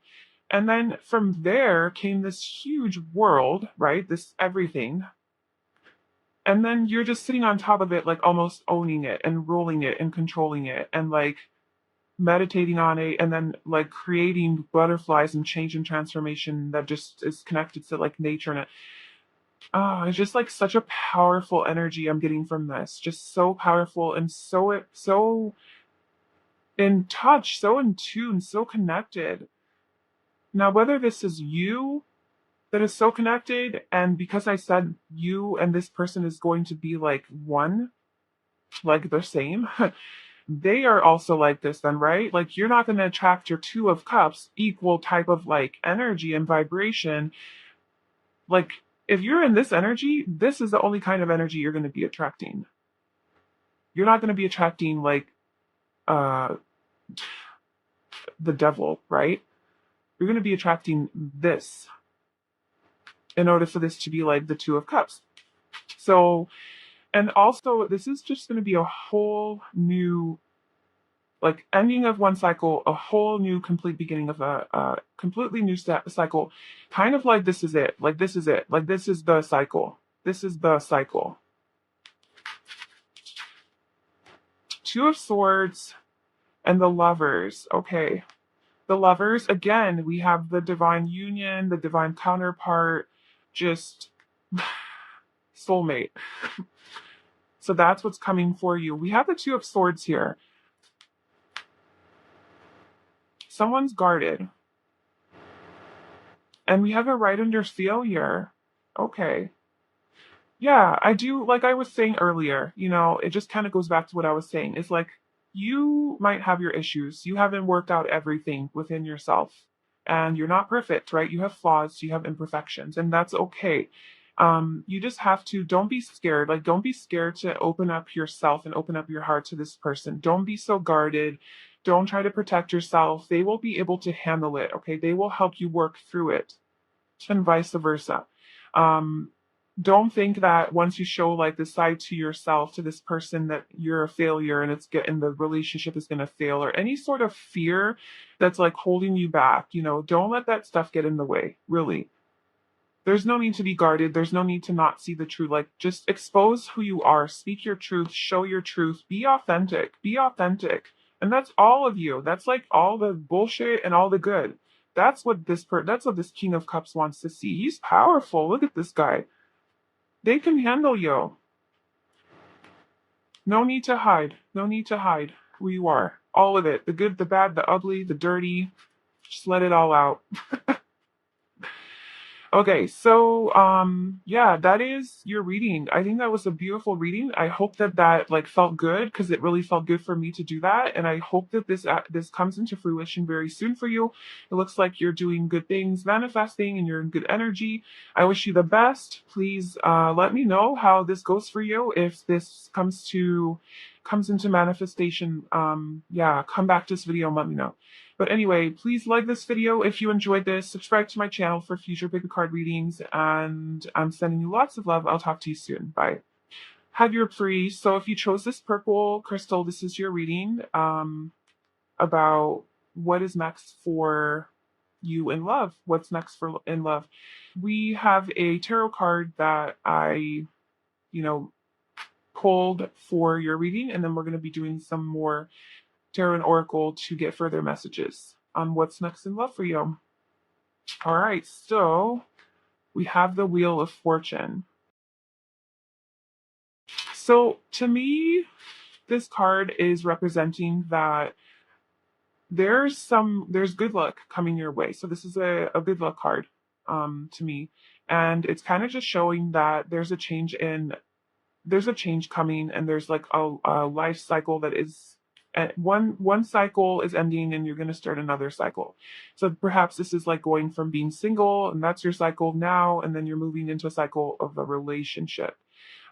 And then from there came this huge world, right? This everything. And then you're just sitting on top of it, like almost owning it and ruling it and controlling it and like meditating on it and then like creating butterflies and change and transformation that just is connected to like nature and it. Oh, it's just like such a powerful energy I'm getting from this. Just so powerful and so in touch, so in tune, so connected. Now, whether this is you that is so connected, and because I said you and this person is going to be like one, like the same, they are also like this, then, right? Like, you're not going to attract your Two of Cups equal type of like energy and vibration. Like, if you're in this energy, this is the only kind of energy you're going to be attracting. You're not going to be attracting like uh the devil, right? You're going to be attracting this in order for this to be like the Two of Cups. So, and also, this is just going to be a whole new, like, ending of one cycle, a whole new, complete beginning of a completely new cycle. Kind of like this is it. Like, this is it. Like, this is the cycle. This is the cycle. Two of Swords and the Lovers. Okay. The Lovers, again, we have the divine union, the divine counterpart, just soulmate. So that's what's coming for you. We have the Two of Swords here. Someone's guarded. And we have a right under failure. Okay. Yeah, I do. Like I was saying earlier, it just kind of goes back to what I was saying. It's like you might have your issues. You haven't worked out everything within yourself. And you're not perfect, right? You have flaws, you have imperfections, and that's okay. You just have to, don't be scared. Like, don't be scared to open up yourself and open up your heart to this person. Don't be so guarded. Don't try to protect yourself. They will be able to handle it, okay? They will help you work through it, and vice versa. Um, Don't think that once you show like this side to yourself, to this person, that you're a failure and the relationship is going to fail, or any sort of fear that's like holding you back. Don't let that stuff get in the way, really. There's no need to be guarded. There's no need to not see the truth. Like, just expose who you are, speak your truth, show your truth, be authentic, be authentic. And that's all of you. That's like all the bullshit and all the good. That's what this King of Cups wants to see. He's powerful. Look at this guy. They can handle you. No need to hide. No need to hide who you are. All of it. The good, the bad, the ugly, the dirty. Just let it all out. Okay, so yeah, that is your reading. I think that was a beautiful reading. I hope that like felt good, because it really felt good for me to do that, and I hope that this comes into fruition very soon for you. It looks like you're doing good things, manifesting, and you're in good energy. I wish you the best. Please let me know how this goes for you. If this comes into manifestation, yeah, come back to this video and let me know. But anyway, please like this video if you enjoyed this. Subscribe to my channel for future bigger card readings. And I'm sending you lots of love. I'll talk to you soon. Bye. Have your free. So if you chose this purple crystal, this is your reading about what is next for you in love. What's next for in love? We have a tarot card that I, you know, pulled for your reading, and then we're going to be doing some more tarot and oracle to get further messages on what's next in love for you. All right, so we have the Wheel of Fortune. So to me, this card is representing that there's good luck coming your way. So this is a good luck card to me. And it's kind of just showing that there's a change coming, and there's like a life cycle that is one cycle is ending and you're going to start another cycle. So perhaps this is like going from being single, and that's your cycle now, and then you're moving into a cycle of a relationship.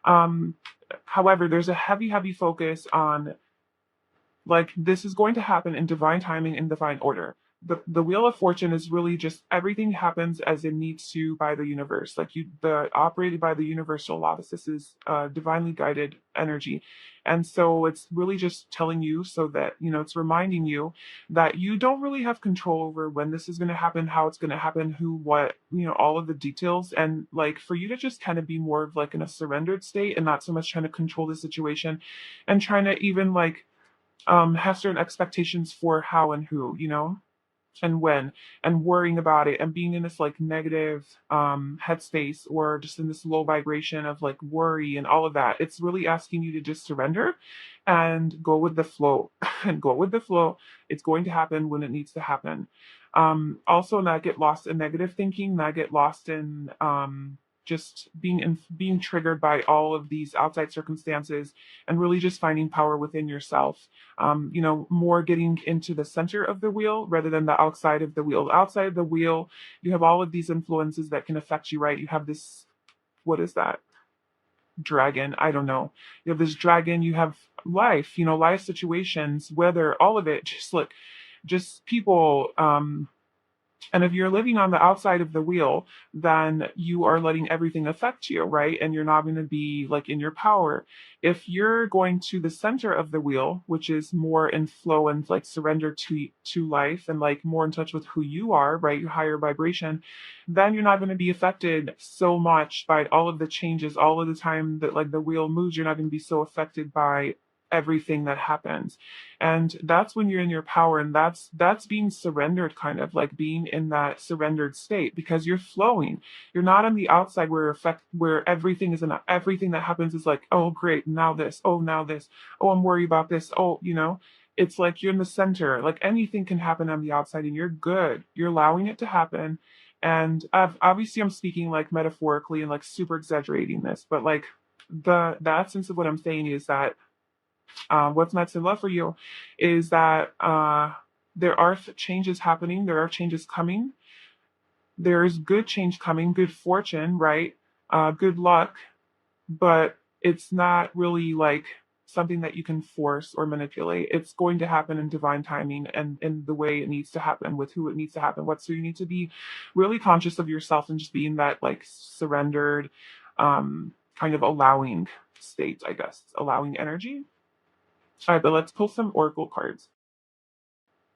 However, there's a heavy focus on, like, this is going to happen in divine timing, in divine order. The Wheel of Fortune is really just everything happens as it needs to by the universe. Like, operated by the universal laws. This is divinely guided energy. And so it's really just telling you, so that, it's reminding you that you don't really have control over when this is going to happen, how it's going to happen, who, what, all of the details. And like, for you to just kind of be more of like in a surrendered state, and not so much trying to control the situation and trying to even like have certain expectations for how and who, and when, and worrying about it, and being in this like negative headspace, or just in this low vibration of like worry and all of that. It's really asking you to just surrender and go with the flow. And go with the flow. It's going to happen when it needs to happen. Also, not get lost in negative thinking, not get lost in just being triggered by all of these outside circumstances, and really just finding power within yourself. More getting into the center of the wheel rather than the outside of the wheel. Outside of the wheel, you have all of these influences that can affect you, right? You have this, what is that? Dragon. I don't know. You have this dragon, you have life, life situations, weather, all of it. Just people, and if you're living on the outside of the wheel, then you are letting everything affect you, right? And you're not going to be like in your power. If you're going to the center of the wheel, which is more in flow and like surrender to life, and like more in touch with who you are, right? Your higher vibration, then you're not going to be affected so much by all of the changes, all of the time that like the wheel moves. You're not going to be so affected by everything that happens. And that's when you're in your power, and that's being surrendered, kind of like being in that surrendered state, because you're flowing. You're not on the outside where everything is everything that happens is like, oh great, now this, oh now this, oh I'm worried about this, oh it's like you're in the center. Like, anything can happen on the outside and you're good. You're allowing it to happen. And obviously I'm speaking like metaphorically and like super exaggerating this, but like the essence of what I'm saying is that what's next in love for you is that there are changes happening, there are changes coming, there's good change coming, good fortune, right? Good luck, but it's not really like something that you can force or manipulate. It's going to happen in divine timing, and in the way it needs to happen, with who it needs to happen. So you need to be really conscious of yourself and just being that like surrendered, kind of allowing state, I guess, allowing energy. All right, but let's pull some oracle cards.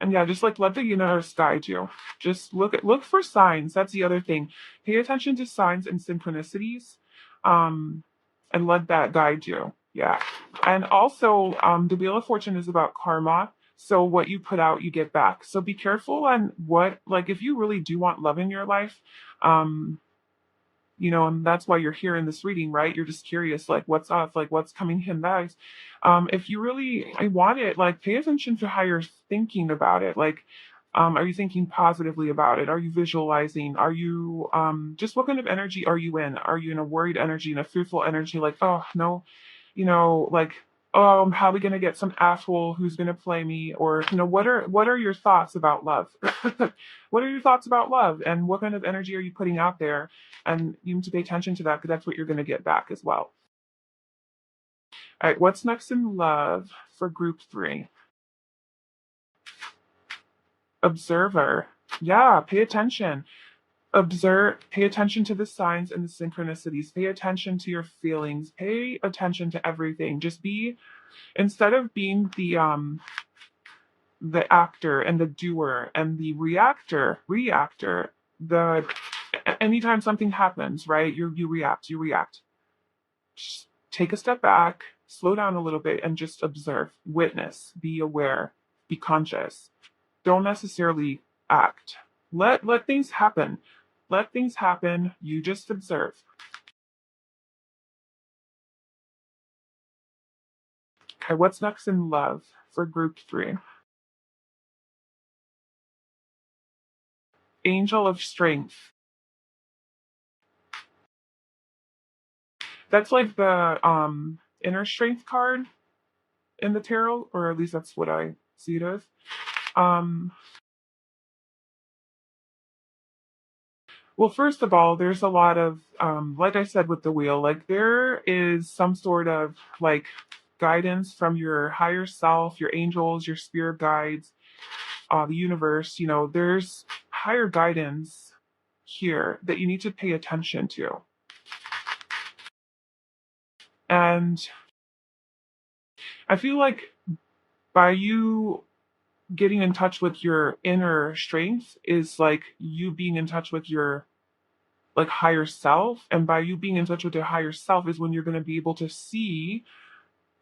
And yeah, just like let the universe guide you. Just look for signs. That's the other thing. Pay attention to signs and synchronicities, um, and let that guide you. Yeah. And also, the Wheel of Fortune is about karma. So what you put out, you get back. So be careful on what, like, if you really do want love in your life, um, and that's why you're here in this reading, right? You're just curious, like, what's up, like, what's coming in next. If you really want it, like, pay attention to how you're thinking about it. Like, are you thinking positively about it? Are you visualizing? Are you, just what kind of energy are you in? Are you in a worried energy, in a fearful energy? Like, oh, no, like, oh, I'm probably going to get some asshole who's going to play me, or what are your thoughts about love? What are your thoughts about love, and what kind of energy are you putting out there? And you need to pay attention to that, because that's what you're going to get back as well. All right, what's next in love for group 3? Observer. Yeah, pay attention. Observe, pay attention to the signs and the synchronicities. Pay attention to your feelings. Pay attention to everything. Just be, instead of being the actor and the doer and the reactor, the anytime something happens, right? You react. Just take a step back, slow down a little bit, and just observe, witness, be aware, be conscious. Don't necessarily act. Let things happen. Let things happen. You just observe. Okay, what's next in love for group 3? Angel of Strength. That's like the inner strength card in the tarot, or at least that's what I see it as. Um, well, first of all, there's a lot of, like I said with the wheel, like there is some sort of like guidance from your higher self, your angels, your spirit guides, the universe. There's higher guidance here that you need to pay attention to. And I feel like by you getting in touch with your inner strength is like you being in touch with your like higher self, and by you being in touch with your higher self is when you're going to be able to see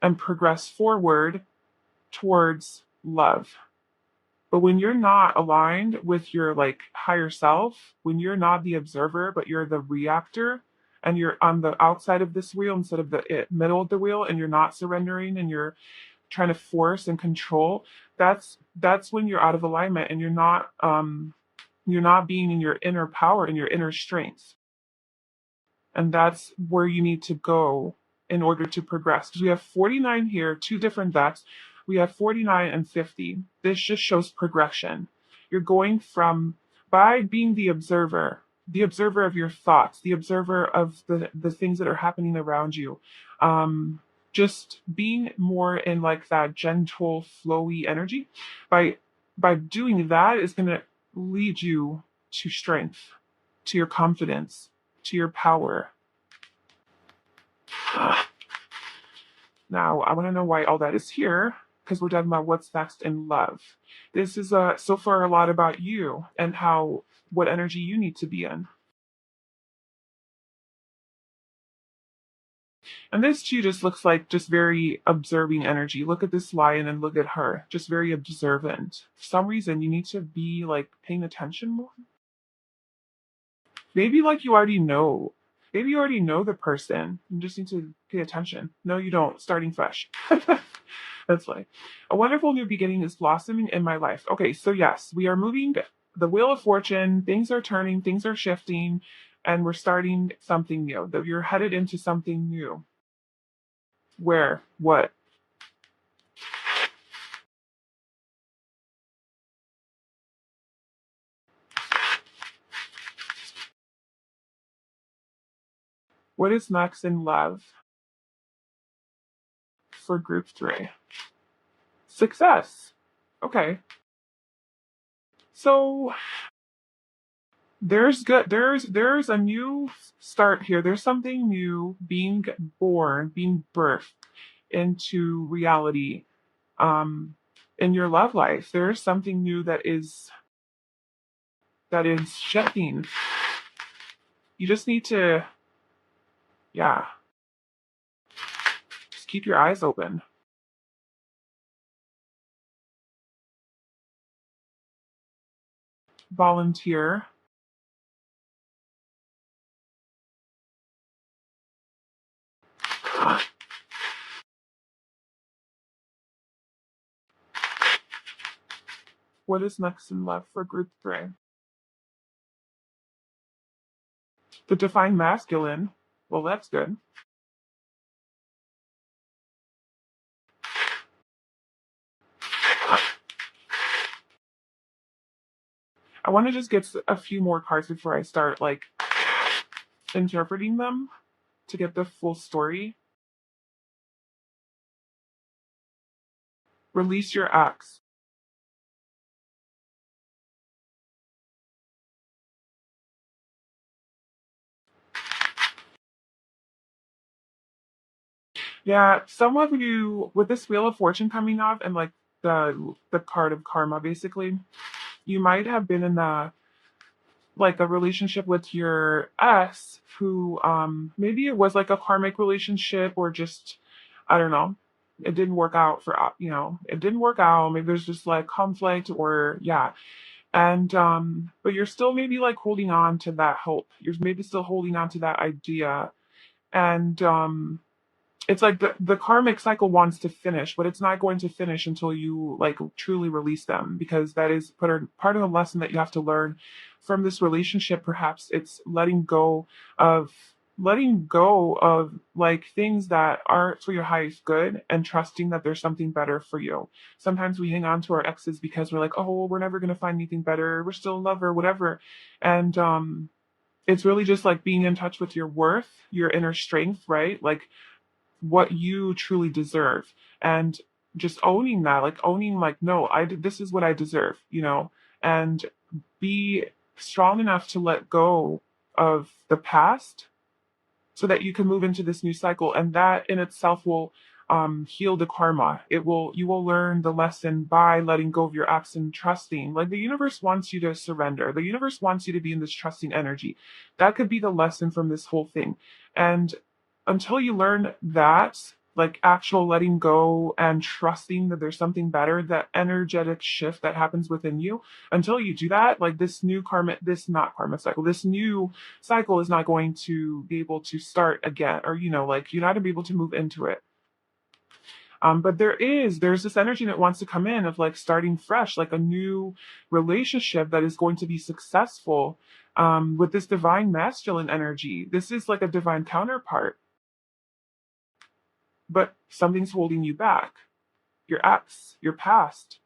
and progress forward towards love. But when you're not aligned with your like higher self, when you're not the observer but you're the reactor, and you're on the outside of this wheel instead of the middle of the wheel, and you're not surrendering and you're trying to force and control, that's when you're out of alignment, and you're not being in your inner power and your inner strength. And that's where you need to go in order to progress. Because we have 49 here, two different decks. We have 49 and 50. This just shows progression. You're going from, by being the observer of your thoughts, the observer of the things that are happening around you. Just being more in like that gentle, flowy energy. By doing that is going to lead you to strength, to your confidence, to your power. Now, I want to know why all that is here, because we're talking about what's next in love. This is so far a lot about you and what energy you need to be in. And this too just looks like just very observing energy. Look at this lion and look at her, just very observant. For some reason, you need to be like paying attention more. Maybe like you already know. Maybe you already know the person. You just need to pay attention. No, you don't. Starting fresh. That's like a wonderful new beginning is blossoming in my life. Okay, so yes, we are moving the wheel of fortune. Things are turning, things are shifting, and we're starting something new. That you're headed into something new. Where? What? What is next in love for group 3? Success. Okay. So There's a new start here. There's something new being born, being birthed into reality um in your love life. There's something new that is shifting. You just need to, yeah, just keep your eyes open. Volunteer. What is next in love for group 3? The divine masculine. Well, that's good. I want to just get a few more cards before I start like interpreting them to get the full story. Release your ex. Yeah, some of you with this Wheel of Fortune coming up and like the card of karma, basically, you might have been in a relationship with your ex who maybe it was like a karmic relationship or just I don't know. It didn't work out for it didn't work out. Maybe there's just like conflict or yeah. And but you're still maybe like holding on to that hope. You're maybe still holding on to that idea. And it's like the karmic cycle wants to finish, but it's not going to finish until you like truly release them because that is part of the lesson that you have to learn from this relationship. Perhaps it's of letting go of like things that aren't for your highest good and trusting that there's something better for you. Sometimes we hang on to our exes because we're like, oh, well, we're never going to find anything better. We're still in love or whatever. And it's really just like being in touch with your worth, your inner strength, right? Like what you truly deserve and just owning that, like owning like no, this is what I deserve, and be strong enough to let go of the past so that you can move into this new cycle, and that in itself will heal the karma. You will learn the lesson by letting go of your acts and trusting. Like the universe wants you to surrender. The universe wants you to be in this trusting energy. That could be the lesson from this whole thing. And until you learn that, like actual letting go and trusting that there's something better, that energetic shift that happens within you, until you do that, like this new karma, this not karma cycle, this new cycle is not going to be able to start again, or like you're not gonna be able to move into it. But there's this energy that wants to come in of like starting fresh, like a new relationship that is going to be successful. With this divine masculine energy, this is like a divine counterpart, but something's holding you back. Your ex, your past.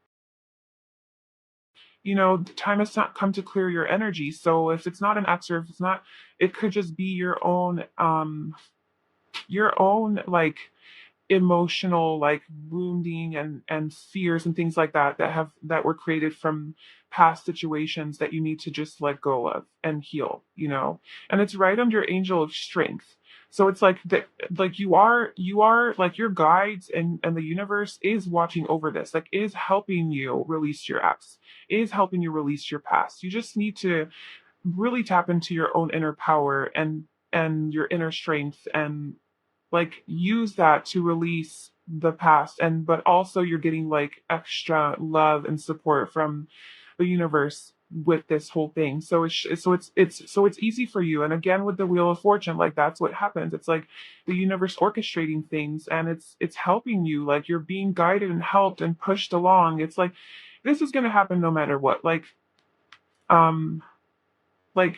The time has not come to clear your energy. So if it's not an ex, or if it's not, it could just be your own like emotional like wounding and fears and things like that were created from past situations that you need to just let go of and heal. And it's right under angel of strength. So it's like that, like you are like your guides, and the universe is watching over this, like is helping you release your ex, is helping you release your past. You just need to really tap into your own inner power and your inner strength, and like use that to release the past, and but also you're getting like extra love and support from the universe with this whole thing. So it's easy for you. And again, with the Wheel of Fortune, like that's what happens. It's like the universe orchestrating things, and it's helping you, like you're being guided and helped and pushed along. It's like this is going to happen no matter what. Um like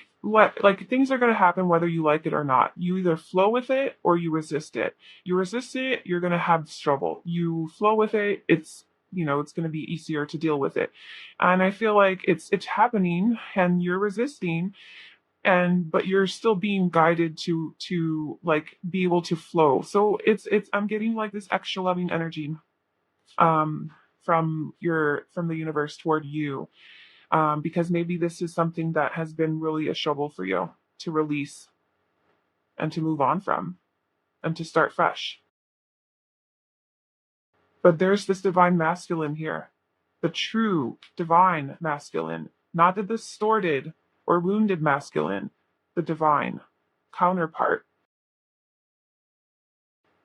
things are going to happen whether you like it or not. You either flow with it or you resist it. You resist it, you're going to have trouble. You flow with it, it's going to be easier to deal with it. And I feel like it's happening and you're resisting, and but you're still being guided to like be able to flow. So it's I'm getting like this extra loving energy um from the universe toward you. because maybe this is something that has been really a struggle for you to release and to move on from and to start fresh. But there's this divine masculine here, the true divine masculine, not the distorted or wounded masculine, the divine counterpart.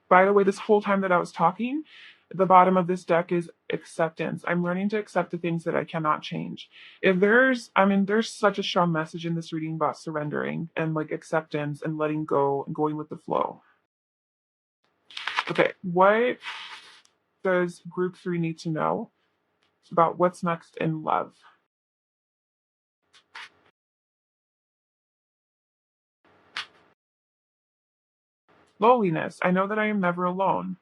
By the way, this whole time that I was talking, the bottom of this deck is acceptance. I'm learning to accept the things that I cannot change. If there's, I mean, there's such a strong message in this reading about surrendering and like acceptance and letting go and going with the flow. Okay, what does group 3 need to know about what's next in love? Loneliness. I know that I am never alone.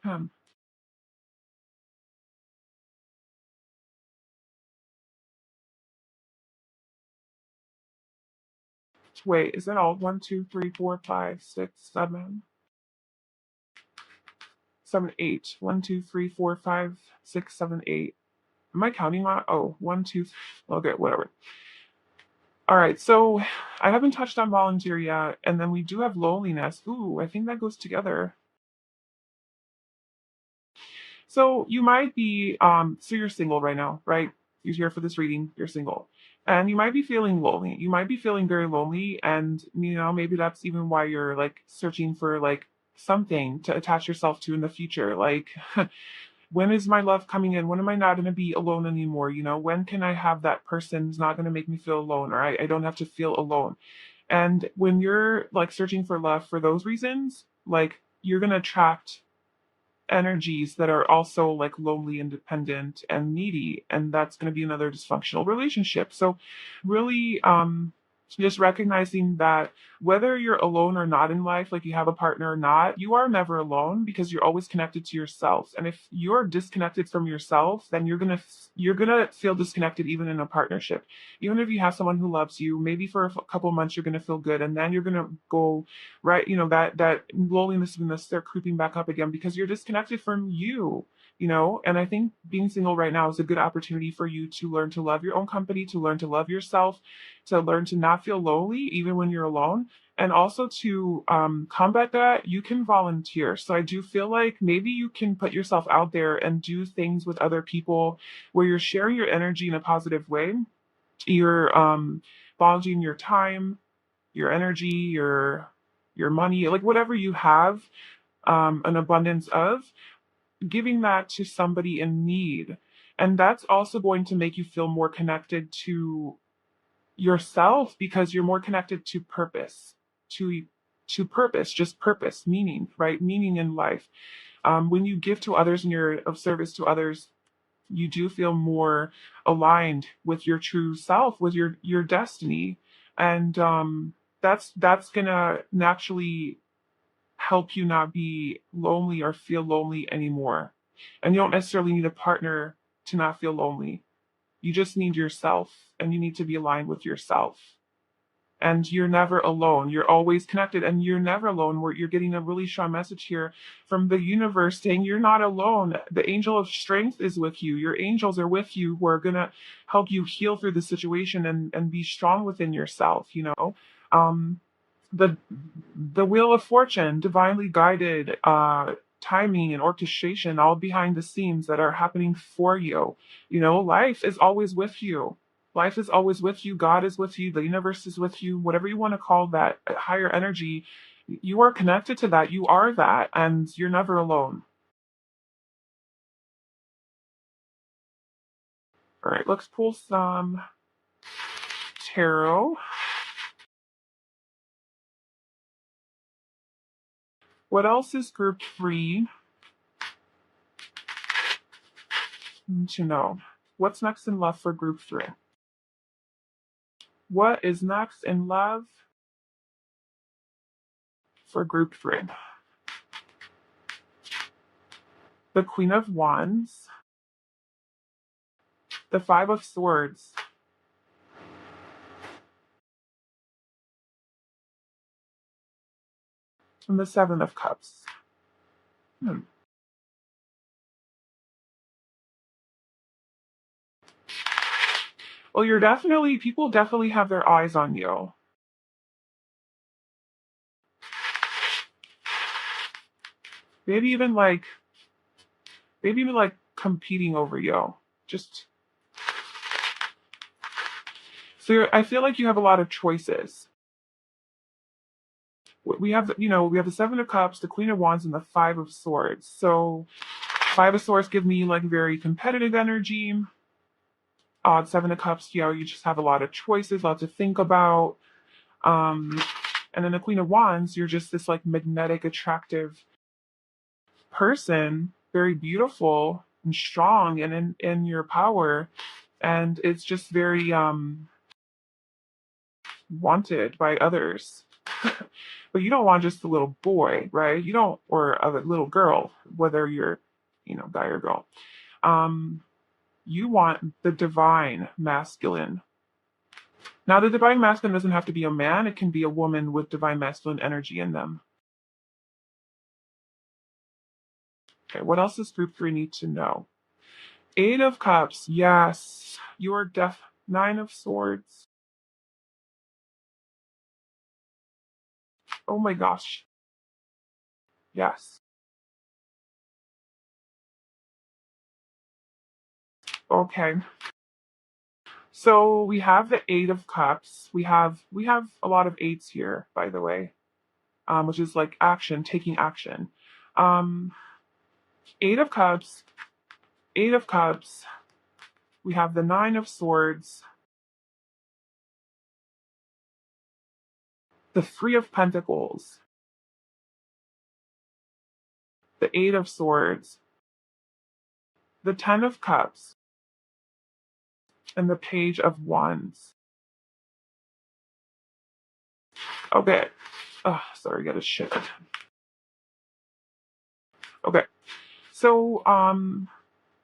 Hmm. Wait, is that all? 1, 2, 3, 4, 5, 6, 7, 7, 8. 1, 2, 3, 4, 5, 6, 7, 8. Am I counting my? Oh, 1, 2. Okay, whatever. All right, so I haven't touched on volunteer yet, and then we do have loneliness. Ooh, I think that goes together. So you might be, so you're single right now, right? You're here for this reading, you're single. And you might be feeling lonely. You might be feeling very lonely, and maybe that's even why you're like searching for like something to attach yourself to in the future. Like, when is my love coming in? When am I not going to be alone anymore? When can I have that person who's not going to make me feel alone, or I don't have to feel alone? And when you're like searching for love for those reasons, like you're going to attract energies that are also like lonely, independent, and needy, and that's going to be another dysfunctional relationship. So really just recognizing that whether you're alone or not in life, like you have a partner or not, you are never alone because you're always connected to yourself. And if you're disconnected from yourself, then you're going to feel disconnected even in a partnership. Even if you have someone who loves you, maybe for a couple months you're going to feel good, and then you're going to go right, that loneliness is going to start creeping back up again because you're disconnected from you. And I think being single right now is a good opportunity for you to learn to love your own company, to learn to love yourself, to learn to not feel lonely even when you're alone. And also to combat that, you can volunteer. So I do feel like maybe you can put yourself out there and do things with other people where you're sharing your energy in a positive way. You're volunteering your time, your energy, your money, like whatever you have an abundance of, giving that to somebody in need. And that's also going to make you feel more connected to yourself because you're more connected to purpose, to purpose, just purpose, meaning, right? Meaning in life. When you give to others and you're of service to others, you do feel more aligned with your true self, with your destiny, and that's gonna naturally help you not be lonely or feel lonely anymore. And you don't necessarily need a partner to not feel lonely. You just need yourself, and you need to be aligned with yourself. And you're never alone. You're always connected, and you're never alone. Where you're getting a really strong message here from the universe saying you're not alone. The angel of strength is with you. Your angels are with you who are gonna help you heal through the situation and be strong within yourself. Um, the the wheel of fortune, divinely guided timing and orchestration all behind the scenes that are happening for you. Life is always with you. Life is always with you. God is with you. The universe is with you. Whatever you want to call that higher energy, you are connected to that. You are that, and you're never alone. All right, let's pull some tarot. What else is group 3 to know? What's next in love for group 3? What is next in love for group 3? The Queen of Wands, the Five of Swords, and the Seven of Cups. Hmm. Well, you're definitely people definitely have their eyes on you. Maybe even like maybe even like competing over you. Just so I feel like you have a lot of choices. We have, we have the Seven of Cups, the Queen of Wands, and the Five of Swords. So Five of Swords give me like very competitive energy. Seven of Cups, you just have a lot of choices, a lot to think about. Um, and then the Queen of Wands, you're just this like magnetic, attractive person, very beautiful and strong and in your power. And it's just very wanted by others. But you don't want just a little boy, right? You don't, or a little girl, whether you're, guy or girl. Um, you want the divine masculine. Now, the divine masculine doesn't have to be a man, it can be a woman with divine masculine energy in them. Okay, what else does group 3 need to know? Eight of Cups, yes. You are deaf. Nine of Swords. Oh my gosh. Yes. Okay. So we have the Eight of Cups. We have a lot of eights here, by the way, which is like action, taking action. Um, Eight of Cups, Eight of Cups. We have the Nine of Swords, the Three of Pentacles, the Eight of Swords, the Ten of Cups, and the Page of Wands. Okay. Oh, sorry, got a shit. Okay. So,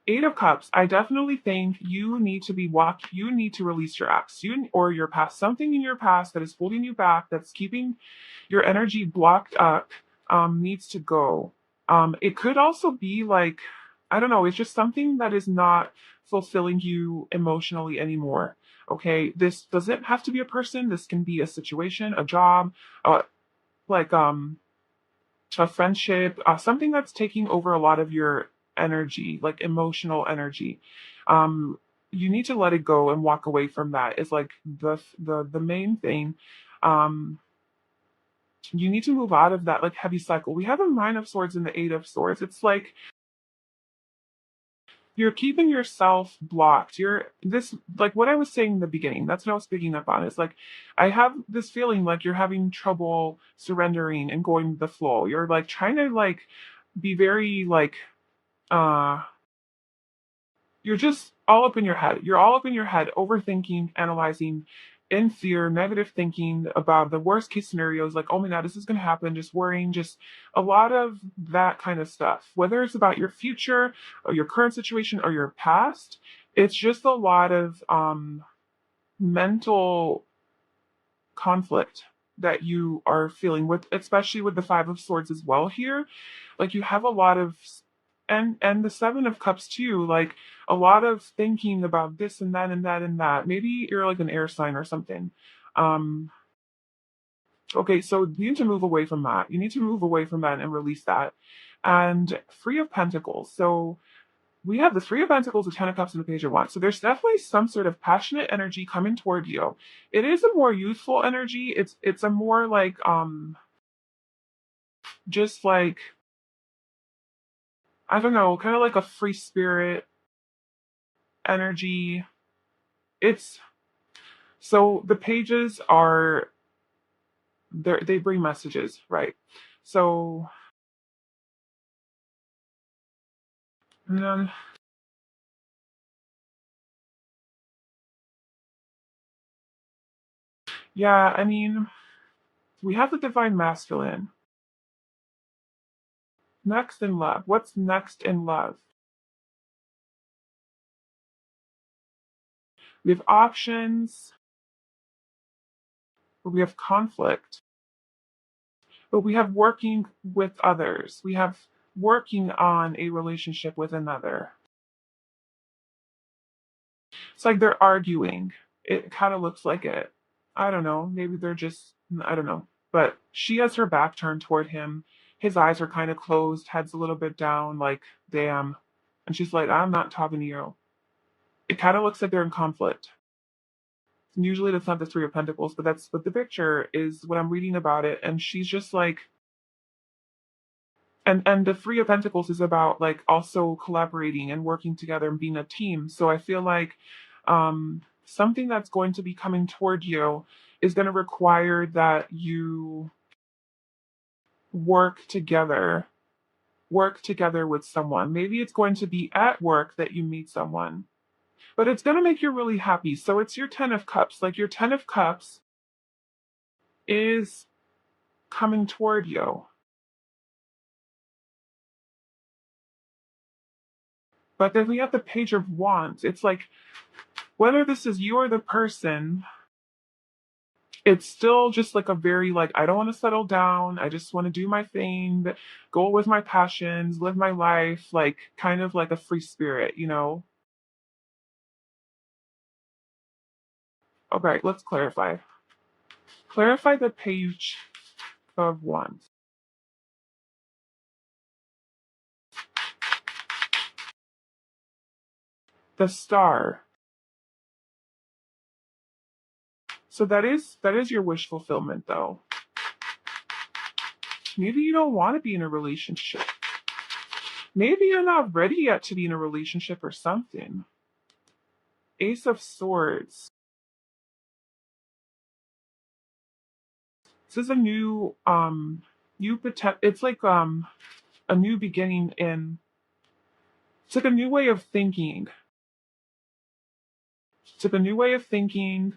Eight of Cups, I definitely think you need to you need to release your ex, or your past, something in your past that is holding you back, that's keeping your energy blocked up, needs to go. It could also be like, I don't know, it's just something that is not fulfilling you emotionally anymore. Okay, this doesn't have to be a person. This can be a situation, a job, like a friendship, something that's taking over a lot of your energy, like emotional energy. Um, you need to let it go and walk away from that. Is like the main thing. Um, you need to move out of that like heavy cycle. We have a Nine of Swords and the Eight of Swords. It's like you're keeping yourself blocked. You're this, like what I was saying in the beginning. That's what I was picking up on. It's like I have this feeling like you're having trouble surrendering and going with the flow. You're like trying to like be very like uh you're just all up in your head. You're all up in your head, overthinking, analyzing, in fear, negative thinking about the worst case scenarios, like, oh my God, this is going to happen, just worrying, just a lot of that kind of stuff. Whether it's about your future or your current situation or your past, it's just a lot of mental conflict that you are feeling with, especially with the Five of Swords as well here. Like you have a lot of, and the Seven of Cups too, like a lot of thinking about this and that and that and that. Maybe you're like an air sign or something. Um, okay, so you need to move away from that. You need to move away from that and release that. And Three of Pentacles. So we have the Three of Pentacles, the Ten of Cups, and the Page of Wands. So there's definitely some sort of passionate energy coming toward you. It is a more youthful energy. It's a more like just like, I don't know, kind of like a free spirit energy. It's so the pages are they bring messages, right? So um, yeah, I mean, we have the divine masculine. Next in love. What's next in love? We have options, but we have conflict. But we have working with others. We have working on a relationship with another. It's like they're arguing. It kind of looks like it. I don't know. Maybe they're just, I don't know. But she has her back turned toward him. His eyes are kind of closed, head's a little bit down, like, damn. And she's like, I'm not talking to you. It kind of looks like they're in conflict. And usually that's not the Three of Pentacles, but that's what the picture is when I'm reading about it. And she's just like, and the Three of Pentacles is about like also collaborating and working together and being a team. So I feel like something that's going to be coming toward you is going to require that you work together, work together with someone. Maybe it's going to be at work that you meet someone, but it's going to make you really happy. So it's your 10 of cups. Like your 10 of cups is coming toward you. But then we have the Page of Wands. It's like, whether this is you or the person, it's still just like a very like, I don't want to settle down. I just want to do my thing, go with my passions, live my life, like kind of like a free spirit, you know? Okay, let's clarify. Clarify the Page of Wands. The Star. So that is your wish fulfillment though. Maybe you don't want to be in a relationship. Maybe you're not ready yet to be in a relationship or something. Ace of Swords. This is a it's like a new beginning in it's like a new way of thinking. It's like a new way of thinking,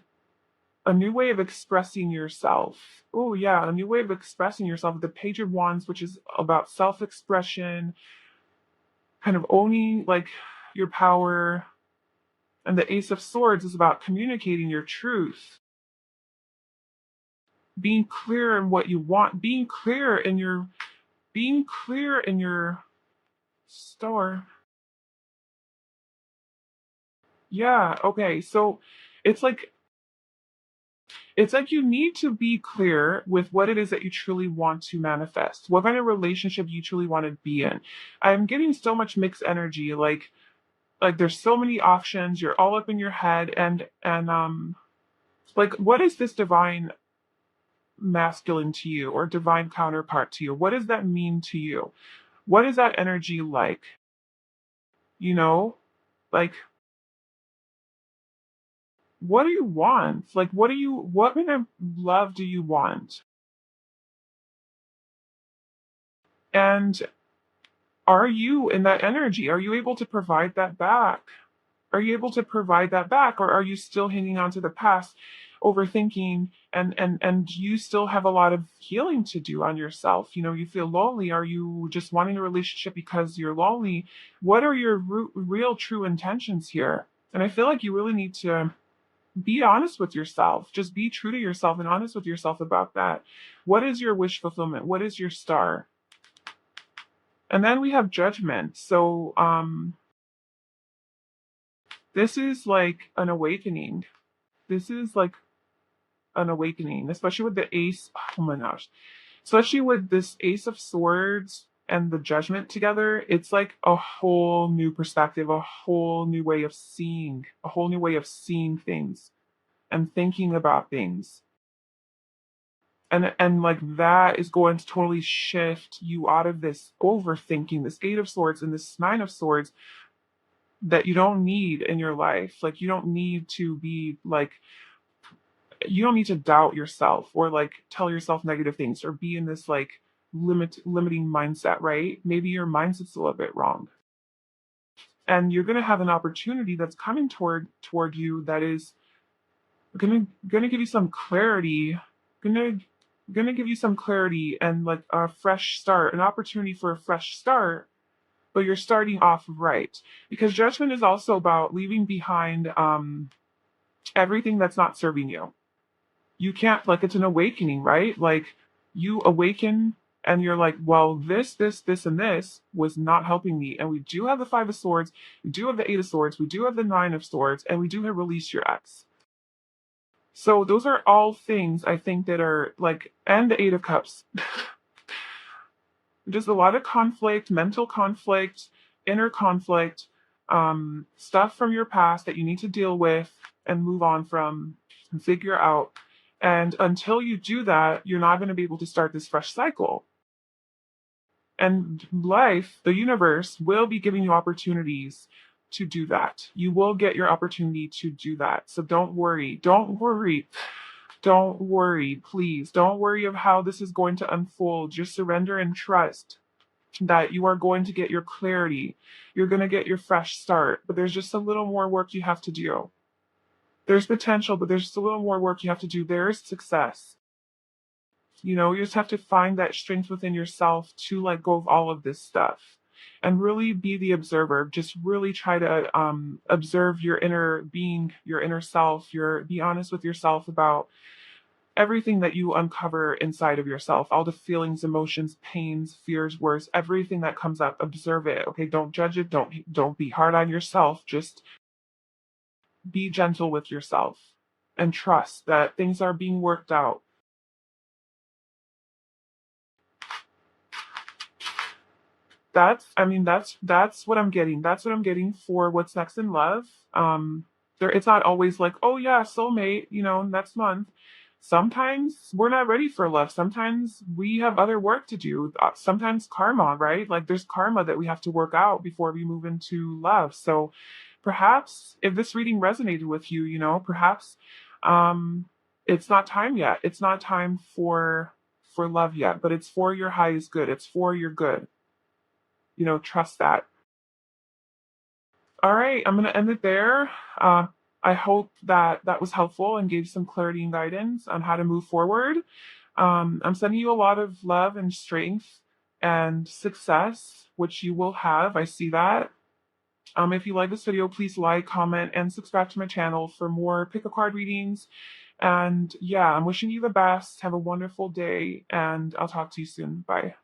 a new way of expressing yourself. Oh yeah, a new way of expressing yourself. The Page of Wands, which is about self-expression, kind of owning like your power. And the Ace of Swords is about communicating your truth, being clear in what you want, being clear in your store. Yeah, okay. So it's like it's like you need to be clear with what it is that you truly want to manifest. What kind of relationship you truly want to be in. I'm getting so much mixed energy. Like there's so many options. You're all up in your head and like what is this divine masculine to you or divine counterpart to you? What does that mean to you? What is that energy like? You know? Like what do you want? Like what kind of love do you want? And are you in that energy? Are you able to provide that back? Are you able to provide that back, or are you still hanging on to the past, overthinking, and you still have a lot of healing to do on yourself? You know, you feel lonely. Are you just wanting a relationship because you're lonely? What are your real, true intentions here? And I feel like you really need to be honest with yourself. Just be true to yourself and honest with yourself about that. What is your wish fulfillment? What is your star? And then we have Judgment. So, this is like an awakening. This is like an awakening, especially with the ace. Oh my gosh. Especially with this Ace of Swords and the Judgment together, it's like a whole new perspective, a whole new way of seeing, a whole new way of seeing things and thinking about things. And like that is going to totally shift you out of this overthinking, this Eight of Swords and this Nine of Swords that you don't need in your life. Like you don't need to be like you don't need to doubt yourself or like tell yourself negative things or be in this like limiting mindset, right? Maybe your mindset's a little bit wrong. And you're gonna have an opportunity that's coming toward you that is gonna give you some clarity, gonna gonna give you some clarity and like a fresh start, an opportunity for a fresh start, but you're starting off right. Because judgment is also about leaving behind everything that's not serving you. You can't like it's an awakening, right? Like you awaken and you're like, well, this, and this was not helping me. And we do have the Five of Swords, we do have the Eight of Swords, we do have the Nine of Swords, and we do have Release Your Ex. So those are all things I think that are like, and the Eight of Cups. Just a lot of conflict, mental conflict, inner conflict, stuff from your past that you need to deal with and move on from and figure out. And until you do that, you're not going to be able to start this fresh cycle. And life, the universe, will be giving you opportunities to do that. You will get your opportunity to do that. So don't worry. Don't worry. Don't worry, please. Don't worry of how this is going to unfold. Just surrender and trust that you are going to get your clarity. You're going to get your fresh start. But there's just a little more work you have to do. There's potential, but there's just a little more work you have to do. There's success. You just have to find that strength within yourself to let go of all of this stuff and really be the observer. Just really try to observe your inner being, your inner self. Be honest with yourself about everything that you uncover inside of yourself, all the feelings, emotions, pains, fears, worries, everything that comes up. Observe it. Okay, don't judge it. Don't be hard on yourself. Just be gentle with yourself and trust that things are being worked out. That's what I'm getting. That's what I'm getting for what's next in love. It's not always like, oh yeah, soulmate, next month. Sometimes we're not ready for love. Sometimes we have other work to do. Sometimes karma, right? Like there's karma that we have to work out before we move into love. So perhaps if this reading resonated with you, perhaps um it's not time yet. It's not time for love yet, but it's for your highest good. It's for your good. Trust that. All right, I'm going to end it there. I hope that that was helpful and gave some clarity and guidance on how to move forward. I'm sending you a lot of love and strength and success, which you will have. I see that. If you like this video, please like, comment, and subscribe to my channel for more pick a card readings. And yeah, I'm wishing you the best. Have a wonderful day, and I'll talk to you soon. Bye.